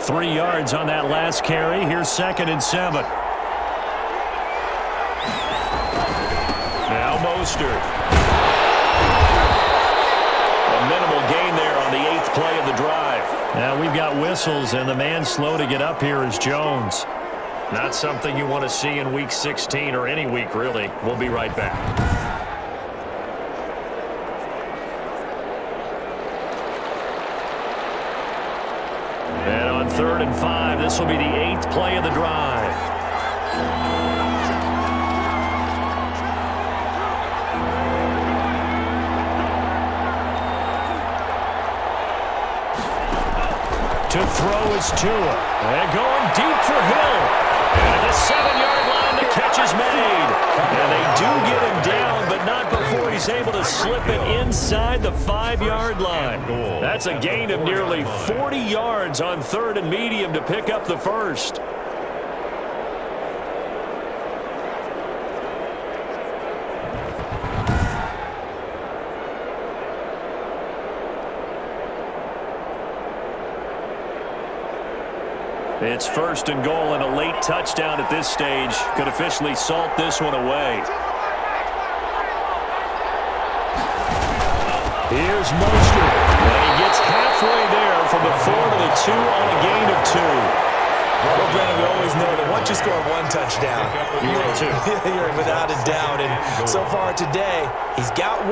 Three yards on that last carry. Here's 2nd and 7. Now Mostert. A minimal gain there on the 8th play of the drive. Now we've got whistles, and the man slow to get up here is Jones. Not something you want to see in Week 16 or any week, really. We'll be right back. And on 3rd and 5, this will be the 8th play of the drive. To throw is Tua. And going deep for Hill. And the 7-yard line, the catch is made. And they do get him down, but not before he's able to slip it inside the 5-yard line. That's a gain of nearly 40 yards on 3rd and medium to pick up the first. It's 1st and goal, and a late touchdown at this stage could officially salt this one away. Here's Mostert, and he gets halfway there from the 4 to the 2 on a gain of 2. Well, Brandon, we always know that once you score 1 touchdown, you're without a doubt. And so far today, he's got 1,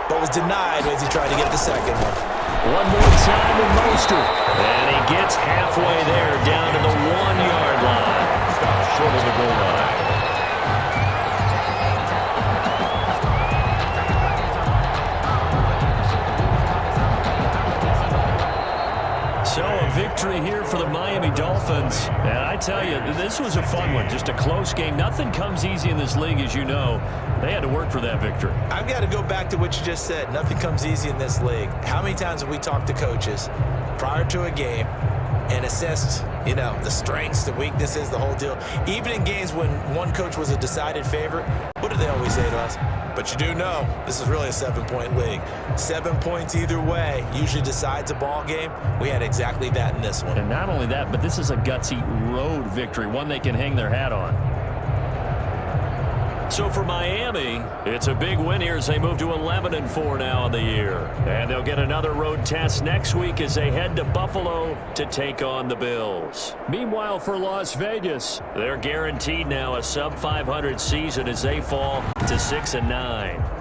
but was denied as he tried to get the 2nd one. One more time with Mostert. And he gets halfway there down to the 1-yard line. Stop short of the goal line. So a victory here for the Miami Dolphins. And I tell you, this was a fun one. Just a close game. Nothing comes easy in this league, as you know. They had to work for that victory. I've got to go back to what you just said. Nothing comes easy in this league. How many times have we talked to coaches prior to a game and assessed, the strengths, the weaknesses, the whole deal? Even in games when one coach was a decided favorite, what do they always say to us? But you do know this is really a 7-point league. 7 points either way usually decides a ball game. We had exactly that in this one. And not only that, but this is a gutsy road victory, one they can hang their hat on. So for Miami, it's a big win here as they move to 11-4 now in the year. And they'll get another road test next week as they head to Buffalo to take on the Bills. Meanwhile, for Las Vegas, they're guaranteed now a sub-500 season as they fall to 6-9.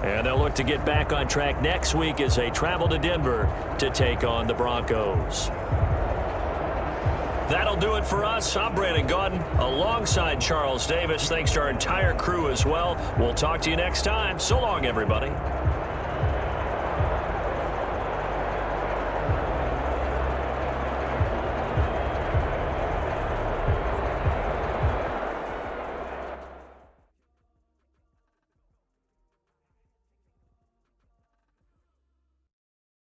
And they'll look to get back on track next week as they travel to Denver to take on the Broncos. That'll do it for us. I'm Brandon Gaudin alongside Charles Davis. Thanks to our entire crew as well. We'll talk to you next time. So long, everybody.